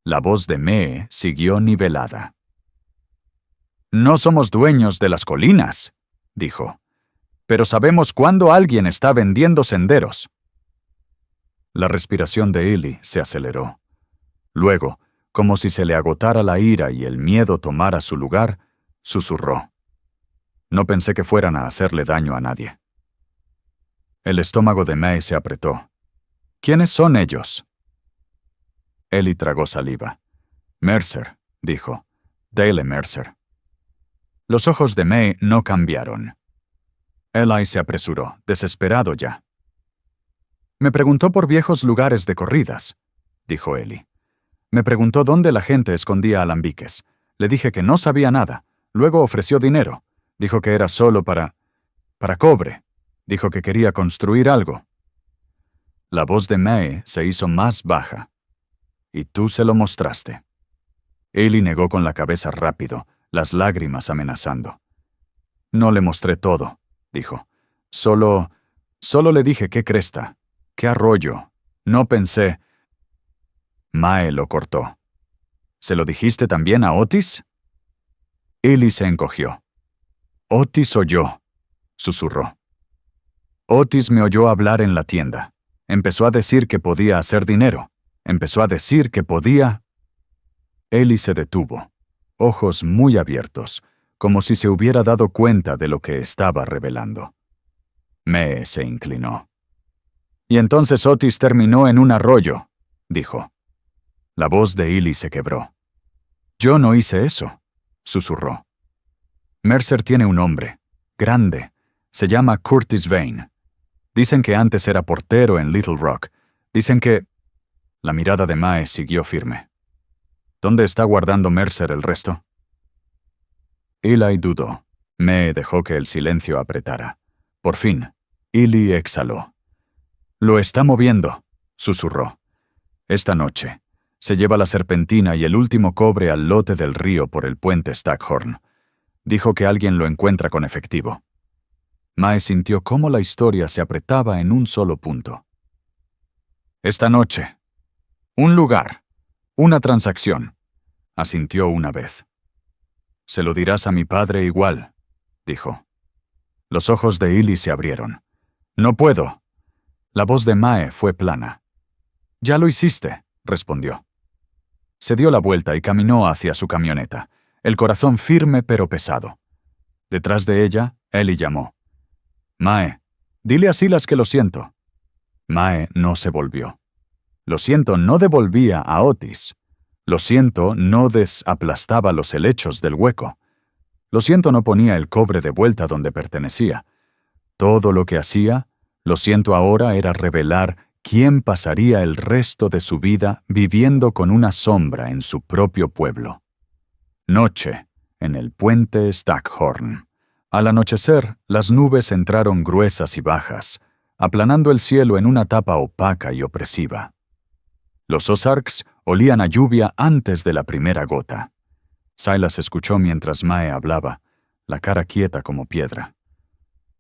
A: La voz de Mae siguió nivelada. «No somos dueños de las colinas», dijo, «pero sabemos cuándo alguien está vendiendo senderos». La respiración de Illy se aceleró. Luego, como si se le agotara la ira y el miedo tomara su lugar, susurró. «No pensé que fueran a hacerle daño a nadie». El estómago de Mae se apretó. «¿Quiénes son ellos?» Illy tragó saliva. «Mercer», dijo. «Dale Mercer». Los ojos de Mae no cambiaron. Eli se apresuró, desesperado ya. «Me preguntó por viejos lugares de corridas», dijo Illy. «Me preguntó dónde la gente escondía alambiques. Le dije que no sabía nada. Luego ofreció dinero. Dijo que era solo para cobre. Dijo que quería construir algo». La voz de Mae se hizo más baja. «Y tú se lo mostraste». Illy negó con la cabeza rápido, las lágrimas amenazando. «No le mostré todo», dijo. Solo le dije qué cresta, qué arroyo. No pensé». Mae lo cortó. «¿Se lo dijiste también a Otis?» Illy se encogió. «Otis oyó», susurró. «Otis me oyó hablar en la tienda. Empezó a decir que podía hacer dinero. Empezó a decir que podía...» Illy se detuvo, ojos muy abiertos, como si se hubiera dado cuenta de lo que estaba revelando. Mae se inclinó. «Y entonces Otis terminó en un arroyo», dijo. La voz de Illy se quebró. «Yo no hice eso», susurró. «Mercer tiene un hombre, grande. Se llama Curtis Vane. Dicen que antes era portero en Little Rock. Dicen que...» La mirada de Mae siguió firme. «¿Dónde está guardando Mercer el resto?» Eli dudó. Mae dejó que el silencio apretara. Por fin, Illy exhaló. «Lo está moviendo», susurró. «Esta noche. Se lleva la serpentina y el último cobre al lote del río por el puente Stackhorn. Dijo que alguien lo encuentra con efectivo». Mae sintió cómo la historia se apretaba en un solo punto. «Esta noche. Un lugar. Una transacción», asintió una vez. «Se lo dirás a mi padre igual», dijo. Los ojos de Illy se abrieron. «No puedo». La voz de Mae fue plana. «Ya lo hiciste», respondió. Se dio la vuelta y caminó hacia su camioneta, el corazón firme pero pesado. Detrás de ella, Illy llamó. «Mae, dile a Silas que lo siento». Mae no se volvió. Lo siento no devolvía a Otis. Lo siento no desaplastaba los helechos del hueco. Lo siento no ponía el cobre de vuelta donde pertenecía. Todo lo que hacía, lo siento ahora, era revelar quién pasaría el resto de su vida viviendo con una sombra en su propio pueblo. Noche, en el puente Stackhorn. Al anochecer, las nubes entraron gruesas y bajas, aplanando el cielo en una tapa opaca y opresiva. Los Ozarks olían a lluvia antes de la primera gota. Silas escuchó mientras Mae hablaba, la cara quieta como piedra.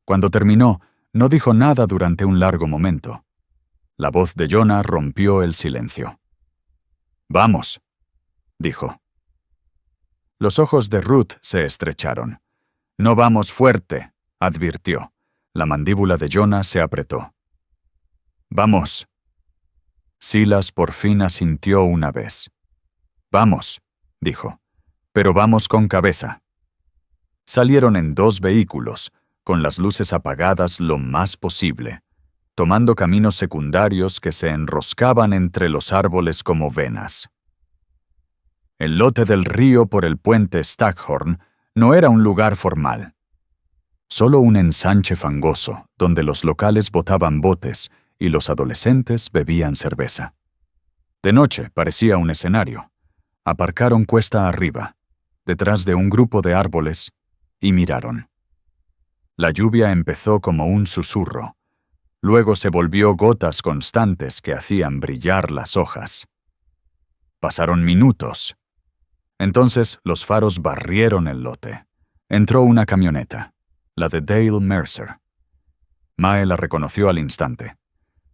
A: Cuando terminó, no dijo nada durante un largo momento. La voz de Jonah rompió el silencio. «Vamos», dijo. Los ojos de Ruth se estrecharon. «No vamos fuerte», advirtió. La mandíbula de Jonah se apretó. «Vamos». Silas por fin asintió una vez. Vamos, dijo, pero vamos con cabeza. Salieron en 2 vehículos, con las luces apagadas lo más posible, tomando caminos secundarios que se enroscaban entre los árboles como venas. El lote del río por el puente Stackhorn no era un lugar formal. Solo un ensanche fangoso, donde los locales botaban botes y los adolescentes bebían cerveza. De noche parecía un escenario. Aparcaron cuesta arriba, detrás de un grupo de árboles, y miraron. La lluvia empezó como un susurro. Luego se volvió gotas constantes que hacían brillar las hojas. Pasaron minutos. Entonces los faros barrieron el lote. Entró una camioneta, la de Dale Mercer. Mae la reconoció al instante.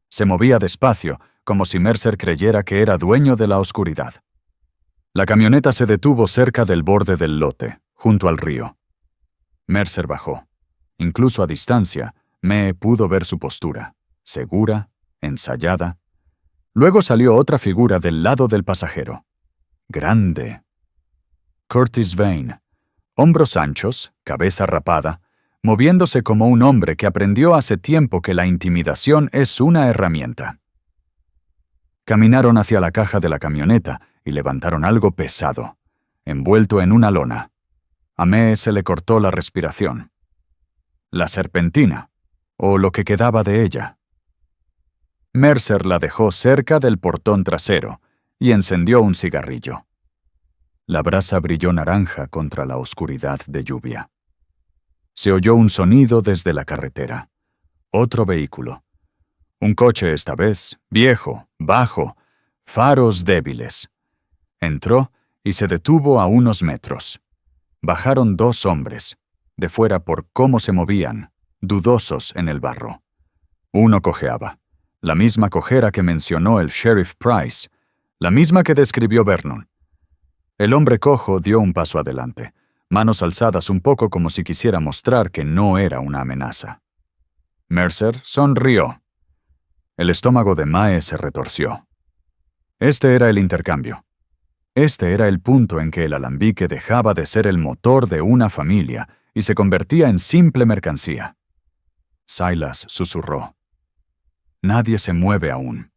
A: Se movía despacio, como si Mercer creyera que era dueño de la oscuridad. La camioneta se detuvo cerca del borde del lote, junto al río. Mercer bajó. Incluso a distancia, Mae pudo ver su postura, segura, ensayada. Luego salió otra figura del lado del pasajero. Grande. Curtis Vane, hombros anchos, cabeza rapada, moviéndose como un hombre que aprendió hace tiempo que la intimidación es una herramienta. Caminaron hacia la caja de la camioneta y levantaron algo pesado, envuelto en una lona. A Mae se le cortó la respiración. La serpentina, o lo que quedaba de ella. Mercer la dejó cerca del portón trasero y encendió un cigarrillo. La brasa brilló naranja contra la oscuridad de lluvia. Se oyó un sonido desde la carretera. Otro vehículo. Un coche esta vez, viejo, bajo, faros débiles. Entró y se detuvo a unos metros. Bajaron 2 hombres, de fuera por cómo se movían, dudosos en el barro. Uno cojeaba, la misma cojera que mencionó el sheriff Price, la misma que describió Vernon. El hombre cojo dio un paso adelante, manos alzadas un poco como si quisiera mostrar que no era una amenaza. Mercer sonrió. El estómago de Mae se retorció. Este era el intercambio. Este era el punto en que el alambique dejaba de ser el motor de una familia y se convertía en simple mercancía. Silas susurró. Nadie se mueve aún.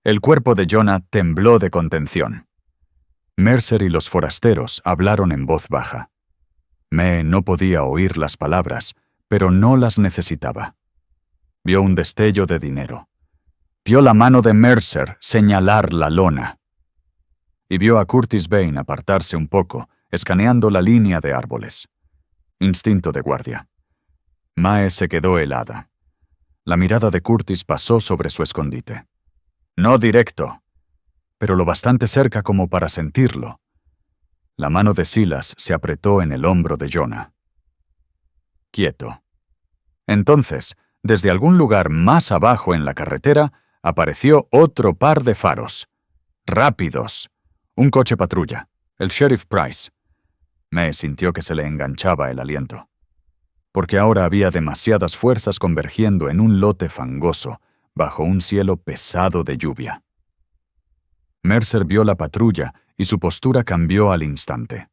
A: El cuerpo de Jonah tembló de contención. Mercer y los forasteros hablaron en voz baja. Mae no podía oír las palabras, pero no las necesitaba. Vio un destello de dinero. Vio la mano de Mercer señalar la lona. Y vio a Curtis Vane apartarse un poco, escaneando la línea de árboles. Instinto de guardia. Mae se quedó helada. La mirada de Curtis pasó sobre su escondite. No directo, pero lo bastante cerca como para sentirlo. La mano de Silas se apretó en el hombro de Jonah. Quieto. Entonces, desde algún lugar más abajo en la carretera, apareció otro par de faros. Rápidos. Un coche patrulla, el sheriff Price. Mae sintió que se le enganchaba el aliento. Porque ahora había demasiadas fuerzas convergiendo en un lote fangoso, bajo un cielo pesado de lluvia. Mercer vio la patrulla y su postura cambió al instante.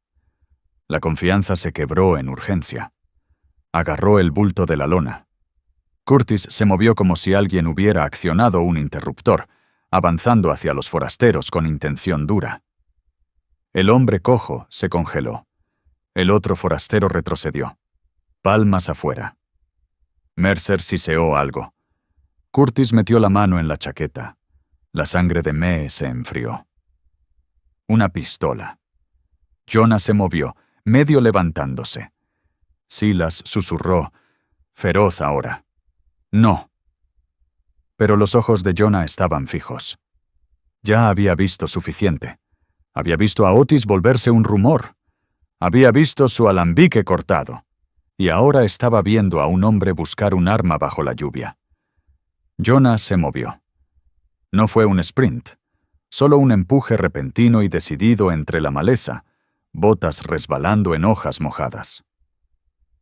A: La confianza se quebró en urgencia. Agarró el bulto de la lona. Curtis se movió como si alguien hubiera accionado un interruptor, avanzando hacia los forasteros con intención dura. El hombre cojo se congeló. El otro forastero retrocedió. Palmas afuera. Mercer siseó algo. Curtis metió la mano en la chaqueta. La sangre de Mae se enfrió. Una pistola. Jonah se movió, medio levantándose. Silas susurró, feroz ahora. No. Pero los ojos de Jonah estaban fijos. Ya había visto suficiente. Había visto a Otis volverse un rumor. Había visto su alambique cortado. Y ahora estaba viendo a un hombre buscar un arma bajo la lluvia. Jonah se movió. No fue un sprint, solo un empuje repentino y decidido entre la maleza, botas resbalando en hojas mojadas.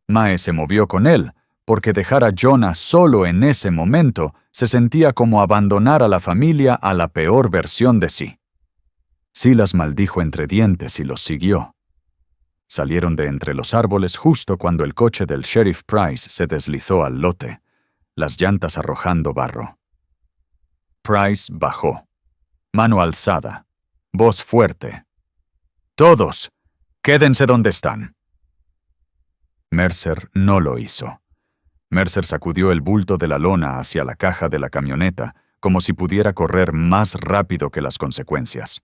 A: Mae se movió con él, porque dejar a Jonah solo en ese momento se sentía como abandonar a la familia a la peor versión de sí. Silas maldijo entre dientes y los siguió. Salieron de entre los árboles justo cuando el coche del sheriff Price se deslizó al lote, las llantas arrojando barro. Price bajó. Mano alzada. Voz fuerte. «Todos, quédense donde están». Mercer no lo hizo. Mercer sacudió el bulto de la lona hacia la caja de la camioneta, como si pudiera correr más rápido que las consecuencias.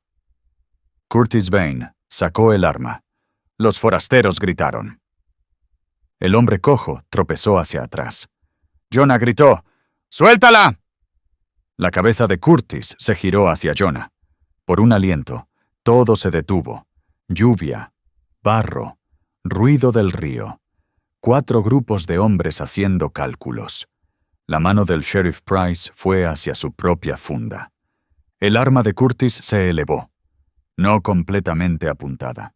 A: Curtis Vane sacó el arma. Los forasteros gritaron. El hombre cojo tropezó hacia atrás. Jonah gritó, «¡Suéltala!». La cabeza de Curtis se giró hacia Jonah. Por un aliento, todo se detuvo. Lluvia, barro, ruido del río. 4 grupos de hombres haciendo cálculos. La mano del sheriff Price fue hacia su propia funda. El arma de Curtis se elevó, no completamente apuntada,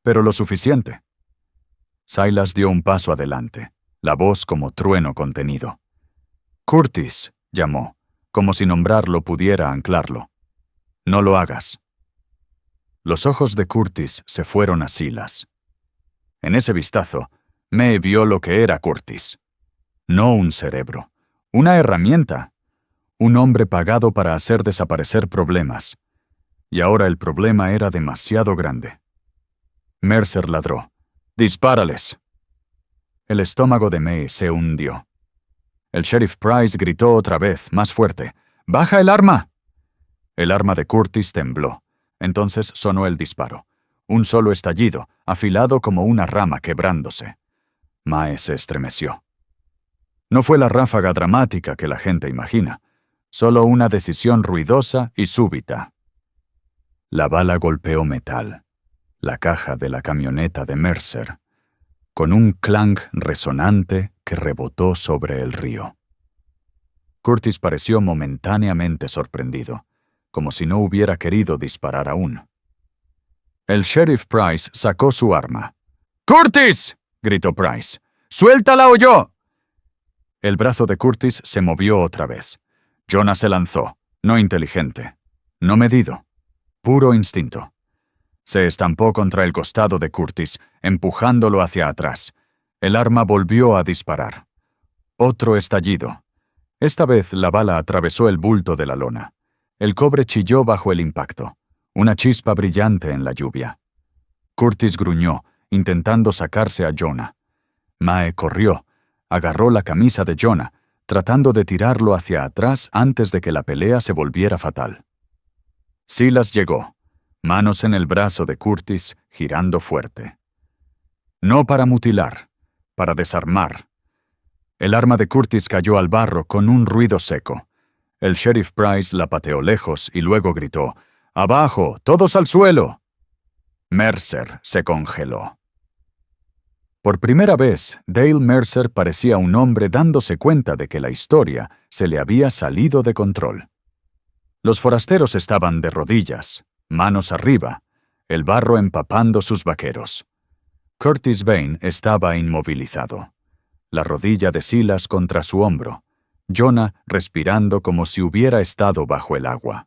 A: pero lo suficiente. Silas dio un paso adelante, la voz como trueno contenido. «Curtis», llamó, como si nombrarlo pudiera anclarlo. «No lo hagas». Los ojos de Curtis se fueron a Silas. En ese vistazo, Mae vio lo que era Curtis. No un cerebro, una herramienta, un hombre pagado para hacer desaparecer problemas. Y ahora el problema era demasiado grande. Mercer ladró. «¡Dispárales!». El estómago de Mae se hundió. El sheriff Price gritó otra vez, más fuerte. «¡Baja el arma!». El arma de Curtis tembló. Entonces sonó el disparo. Un solo estallido, afilado como una rama quebrándose. Mae se estremeció. No fue la ráfaga dramática que la gente imagina, solo una decisión ruidosa y súbita. La bala golpeó metal, la caja de la camioneta de Mercer, con un clank resonante que rebotó sobre el río. Curtis pareció momentáneamente sorprendido, como si no hubiera querido disparar aún. El sheriff Price sacó su arma. «¡Curtis!», gritó Price. «¡Suéltala o yo!». El brazo de Curtis se movió otra vez. Jonah se lanzó, no inteligente, no medido, puro instinto. Se estampó contra el costado de Curtis, empujándolo hacia atrás. El arma volvió a disparar. Otro estallido. Esta vez la bala atravesó el bulto de la lona. El cobre chilló bajo el impacto, una chispa brillante en la lluvia. Curtis gruñó, intentando sacarse a Jonah. Mae corrió, agarró la camisa de Jonah, tratando de tirarlo hacia atrás antes de que la pelea se volviera fatal. Silas llegó, manos en el brazo de Curtis, girando fuerte. No para mutilar, para desarmar. El arma de Curtis cayó al barro con un ruido seco. El sheriff Price la pateó lejos y luego gritó, «¡Abajo! ¡Todos al suelo!». Mercer se congeló. Por primera vez, Dale Mercer parecía un hombre dándose cuenta de que la historia se le había salido de control. Los forasteros estaban de rodillas, manos arriba, el barro empapando sus vaqueros. Curtis Vane estaba inmovilizado, la rodilla de Silas contra su hombro, Jonah respirando como si hubiera estado bajo el agua.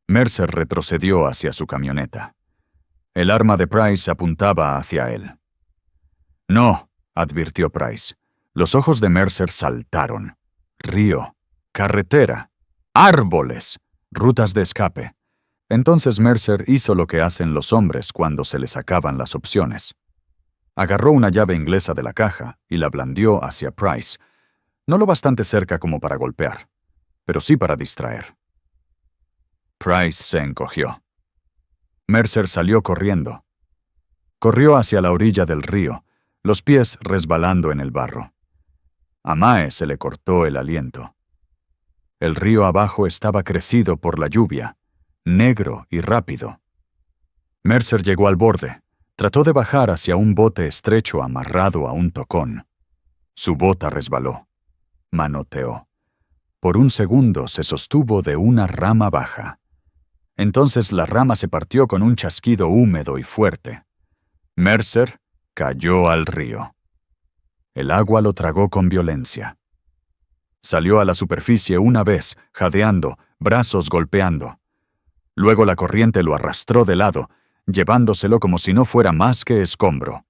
A: Mercer retrocedió hacia su camioneta. El arma de Price apuntaba hacia él. «No», advirtió Price. Los ojos de Mercer saltaron. Río, carretera, árboles, rutas de escape. Entonces Mercer hizo lo que hacen los hombres cuando se les acaban las opciones. Agarró una llave inglesa de la caja y la blandió hacia Price, no lo bastante cerca como para golpear, pero sí para distraer. Price se encogió. Mercer salió corriendo. Corrió hacia la orilla del río, los pies resbalando en el barro. A Mae se le cortó el aliento. El río abajo estaba crecido por la lluvia, negro y rápido. Mercer llegó al borde, trató de bajar hacia un bote estrecho amarrado a un tocón. Su bota resbaló. Manoteó. Por un segundo se sostuvo de una rama baja. Entonces la rama se partió con un chasquido húmedo y fuerte. Mercer cayó al río. El agua lo tragó con violencia. Salió a la superficie una vez, jadeando, brazos golpeando. Luego la corriente lo arrastró de lado, llevándoselo como si no fuera más que escombro.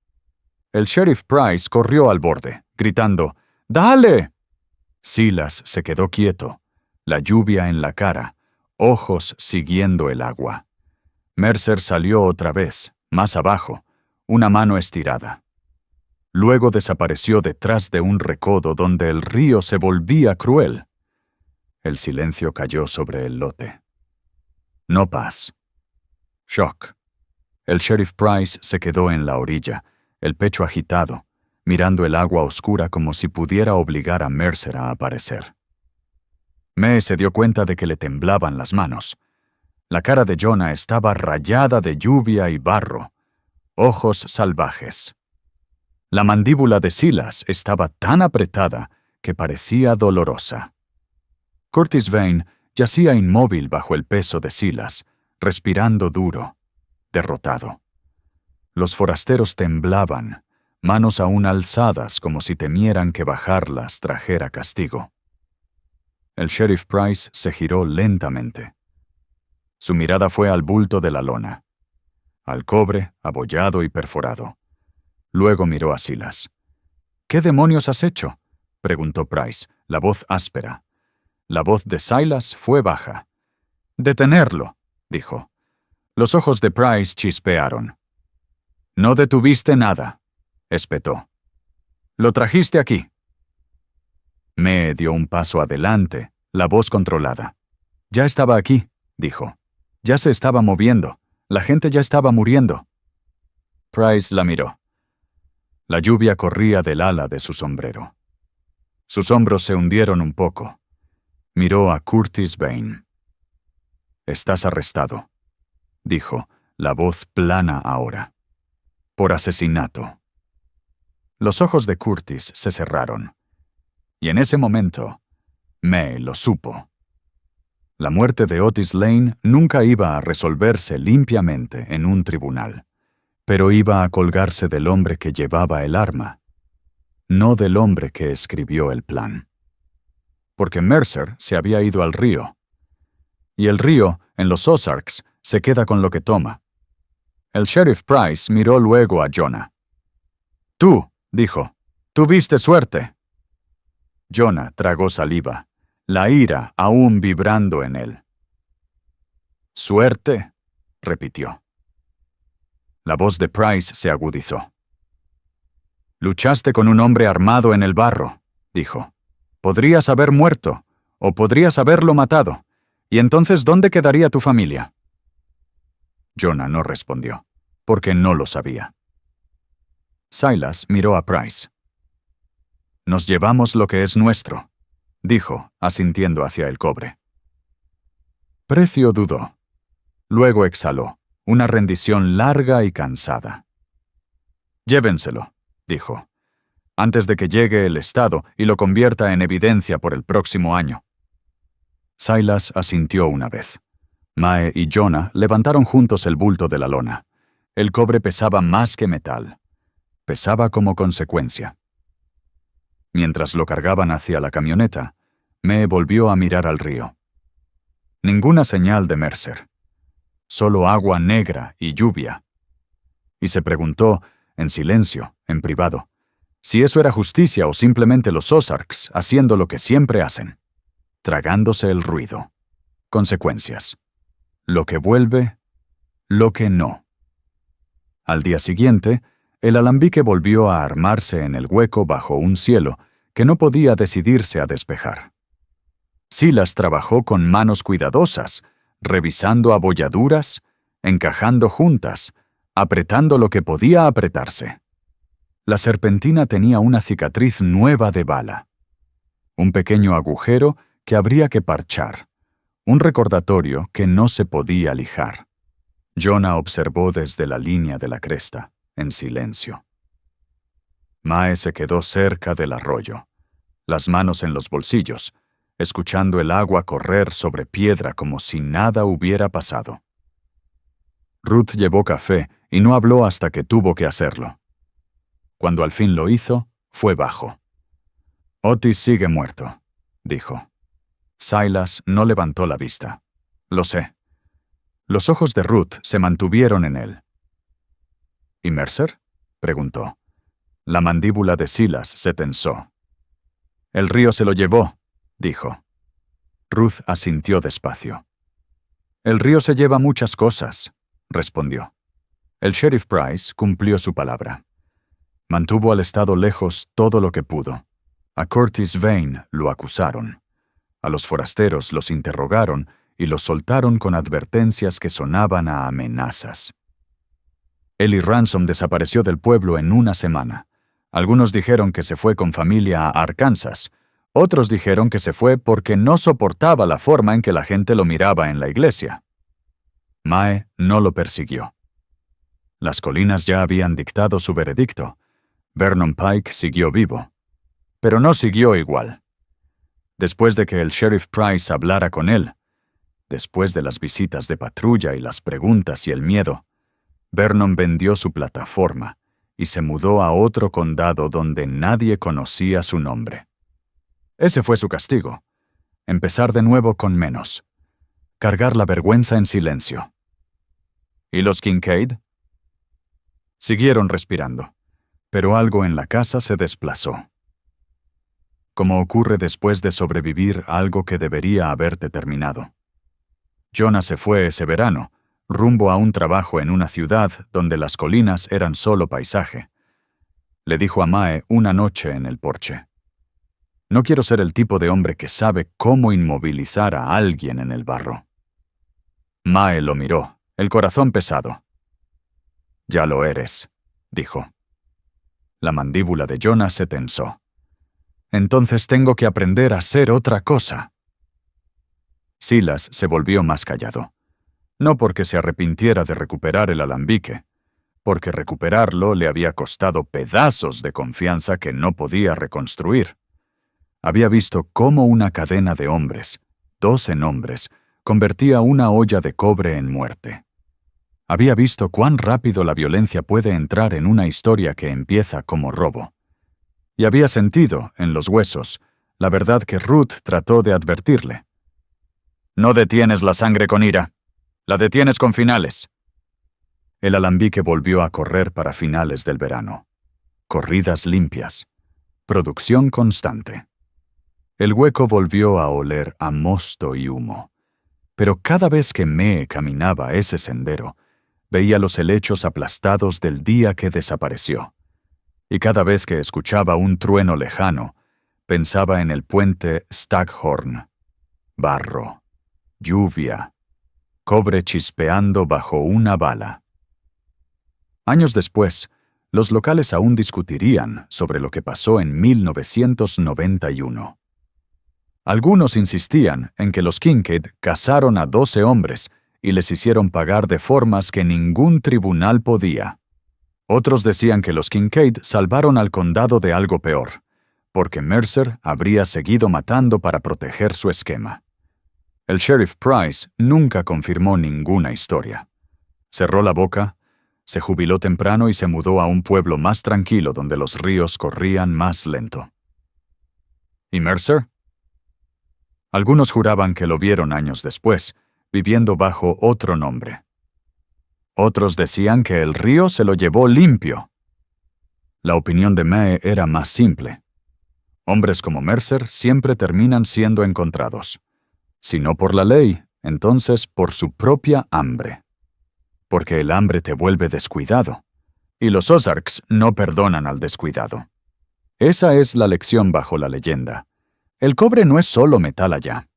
A: El sheriff Price corrió al borde, gritando, ¡Dale! Silas se quedó quieto, la lluvia en la cara, ojos siguiendo el agua. Mercer salió otra vez, más abajo, una mano estirada. Luego desapareció detrás de un recodo donde el río se volvía cruel. El silencio cayó sobre el lote. No paz. Shock. El sheriff Price se quedó en la orilla, el pecho agitado, mirando el agua oscura como si pudiera obligar a Mercer a aparecer. Mae se dio cuenta de que le temblaban las manos. La cara de Jonah estaba rayada de lluvia y barro, ojos salvajes. La mandíbula de Silas estaba tan apretada que parecía dolorosa. Curtis Vane yacía inmóvil bajo el peso de Silas, respirando duro, derrotado. Los forasteros temblaban, manos aún alzadas como si temieran que bajarlas trajera castigo. El sheriff Price se giró lentamente. Su mirada fue al bulto de la lona, al cobre abollado y perforado. Luego miró a Silas. ¿Qué demonios has hecho?, preguntó Price, la voz áspera. La voz de Silas fue baja. «Detenerlo», dijo. Los ojos de Price chispearon. «No detuviste nada», espetó. «Lo trajiste aquí». Mae dio un paso adelante, la voz controlada. «Ya estaba aquí», dijo. «Ya se estaba moviendo. La gente ya estaba muriendo». Price la miró. La lluvia corría del ala de su sombrero. Sus hombros se hundieron un poco. Miró a Curtis Vane. «Estás arrestado», dijo, la voz plana ahora. «Por asesinato». Los ojos de Curtis se cerraron. Y en ese momento, Mae lo supo. La muerte de Otis Lane nunca iba a resolverse limpiamente en un tribunal, pero iba a colgarse del hombre que llevaba el arma, no del hombre que escribió el plan. Porque Mercer se había ido al río. Y el río, en los Ozarks, se queda con lo que toma. El sheriff Price miró luego a Jonah. «Tú», dijo, «tuviste suerte». Jonah tragó saliva, la ira aún vibrando en él. «¿Suerte?», repitió. La voz de Price se agudizó. «Luchaste con un hombre armado en el barro», dijo. «Podrías haber muerto, o podrías haberlo matado. ¿Y entonces dónde quedaría tu familia?». Jonah no respondió, porque no lo sabía. Silas miró a Price. «Nos llevamos lo que es nuestro», dijo, asintiendo hacia el cobre. Precio dudó. Luego exhaló, una rendición larga y cansada. «Llévenselo», dijo, «antes de que llegue el Estado y lo convierta en evidencia por el próximo año». Silas asintió una vez. Mae y Jonah levantaron juntos el bulto de la lona. El cobre pesaba más que metal. Pesaba como consecuencia. Mientras lo cargaban hacia la camioneta, Mae volvió a mirar al río. Ninguna señal de Mercer. Solo agua negra y lluvia. Y se preguntó, en silencio, en privado, si eso era justicia o simplemente los Ozarks haciendo lo que siempre hacen, tragándose el ruido. Consecuencias. Lo que vuelve, lo que no. Al día siguiente, el alambique volvió a armarse en el hueco bajo un cielo que no podía decidirse a despejar. Silas trabajó con manos cuidadosas, revisando abolladuras, encajando juntas, apretando lo que podía apretarse. La serpentina tenía una cicatriz nueva de bala. Un pequeño agujero que habría que parchar. Un recordatorio que no se podía lijar. Jonah observó desde la línea de la cresta, en silencio. Mae se quedó cerca del arroyo, las manos en los bolsillos, escuchando el agua correr sobre piedra como si nada hubiera pasado. Ruth llevó café y no habló hasta que tuvo que hacerlo. Cuando al fin lo hizo, fue bajo. «Otis sigue muerto», dijo. Silas no levantó la vista. «Lo sé. Los ojos de Ruth se mantuvieron en él. ¿Y Mercer?, preguntó. La mandíbula de Silas se tensó. El río se lo llevó, dijo. Ruth asintió despacio. El río se lleva muchas cosas, respondió. El sheriff Price cumplió su palabra. Mantuvo al Estado lejos todo lo que pudo. A Curtis Vane lo acusaron. A los forasteros los interrogaron y los soltaron con advertencias que sonaban a amenazas. Eli Ransom desapareció del pueblo en una semana. Algunos dijeron que se fue con familia a Arkansas. Otros dijeron que se fue porque no soportaba la forma en que la gente lo miraba en la iglesia. Mae no lo persiguió. Las colinas ya habían dictado su veredicto. Vernon Pike siguió vivo. Pero no siguió igual. Después de que el sheriff Price hablara con él, después de las visitas de patrulla y las preguntas y el miedo, Vernon vendió su plataforma y se mudó a otro condado donde nadie conocía su nombre. Ese fue su castigo. Empezar de nuevo con menos. Cargar la vergüenza en silencio. ¿Y los Kincaid? Siguieron respirando, pero algo en la casa se desplazó. Como ocurre después de sobrevivir a algo que debería haberte terminado. Jonah se fue ese verano, rumbo a un trabajo en una ciudad donde las colinas eran solo paisaje. Le dijo a Mae una noche en el porche. No quiero ser el tipo de hombre que sabe cómo inmovilizar a alguien en el barro. Mae lo miró, el corazón pesado. Ya lo eres, dijo. La mandíbula de Jonah se tensó. Entonces tengo que aprender a hacer otra cosa. Silas se volvió más callado. No porque se arrepintiera de recuperar el alambique, porque recuperarlo le había costado pedazos de confianza que no podía reconstruir. Había visto cómo una cadena de hombres, 12 hombres, convertía una olla de cobre en muerte. Había visto cuán rápido la violencia puede entrar en una historia que empieza como robo. Y había sentido, en los huesos, la verdad que Ruth trató de advertirle. No detienes la sangre con ira. La detienes con finales. El alambique volvió a correr para finales del verano. Corridas limpias. Producción constante. El hueco volvió a oler a mosto y humo. Pero cada vez que Mae caminaba ese sendero, veía los helechos aplastados del día que desapareció. Y cada vez que escuchaba un trueno lejano, pensaba en el puente Staghorn. Barro. Lluvia. Cobre chispeando bajo una bala. Años después, los locales aún discutirían sobre lo que pasó en 1991. Algunos insistían en que los Kincaid casaron a 12 hombres y les hicieron pagar de formas que ningún tribunal podía. Otros decían que los Kincaid salvaron al condado de algo peor, porque Mercer habría seguido matando para proteger su esquema. El sheriff Price nunca confirmó ninguna historia. Cerró la boca, se jubiló temprano y se mudó a un pueblo más tranquilo donde los ríos corrían más lento. ¿Y Mercer? Algunos juraban que lo vieron años después, viviendo bajo otro nombre. Otros decían que el río se lo llevó limpio. La opinión de Mae era más simple. Hombres como Mercer siempre terminan siendo encontrados. Si no por la ley, entonces por su propia hambre. Porque el hambre te vuelve descuidado. Y los Ozarks no perdonan al descuidado. Esa es la lección bajo la leyenda. El cobre no es solo metal allá.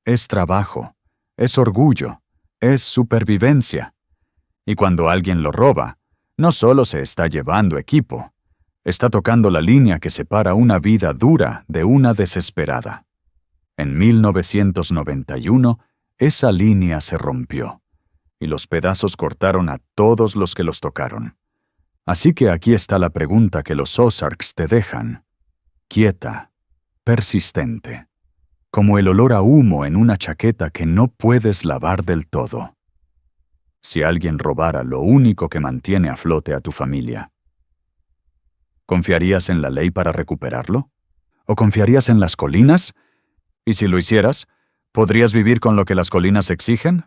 A: Es trabajo, es orgullo, es supervivencia. Y cuando alguien lo roba, no solo se está llevando equipo, está tocando la línea que separa una vida dura de una desesperada. En 1991, esa línea se rompió, y los pedazos cortaron a todos los que los tocaron. Así que aquí está la pregunta que los Ozarks te dejan. Quieta, persistente, como el olor a humo en una chaqueta que no puedes lavar del todo. Si alguien robara lo único que mantiene a flote a tu familia, ¿confiarías en la ley para recuperarlo? ¿O confiarías en las colinas? Y si lo hicieras, ¿podrías vivir con lo que las colinas exigen?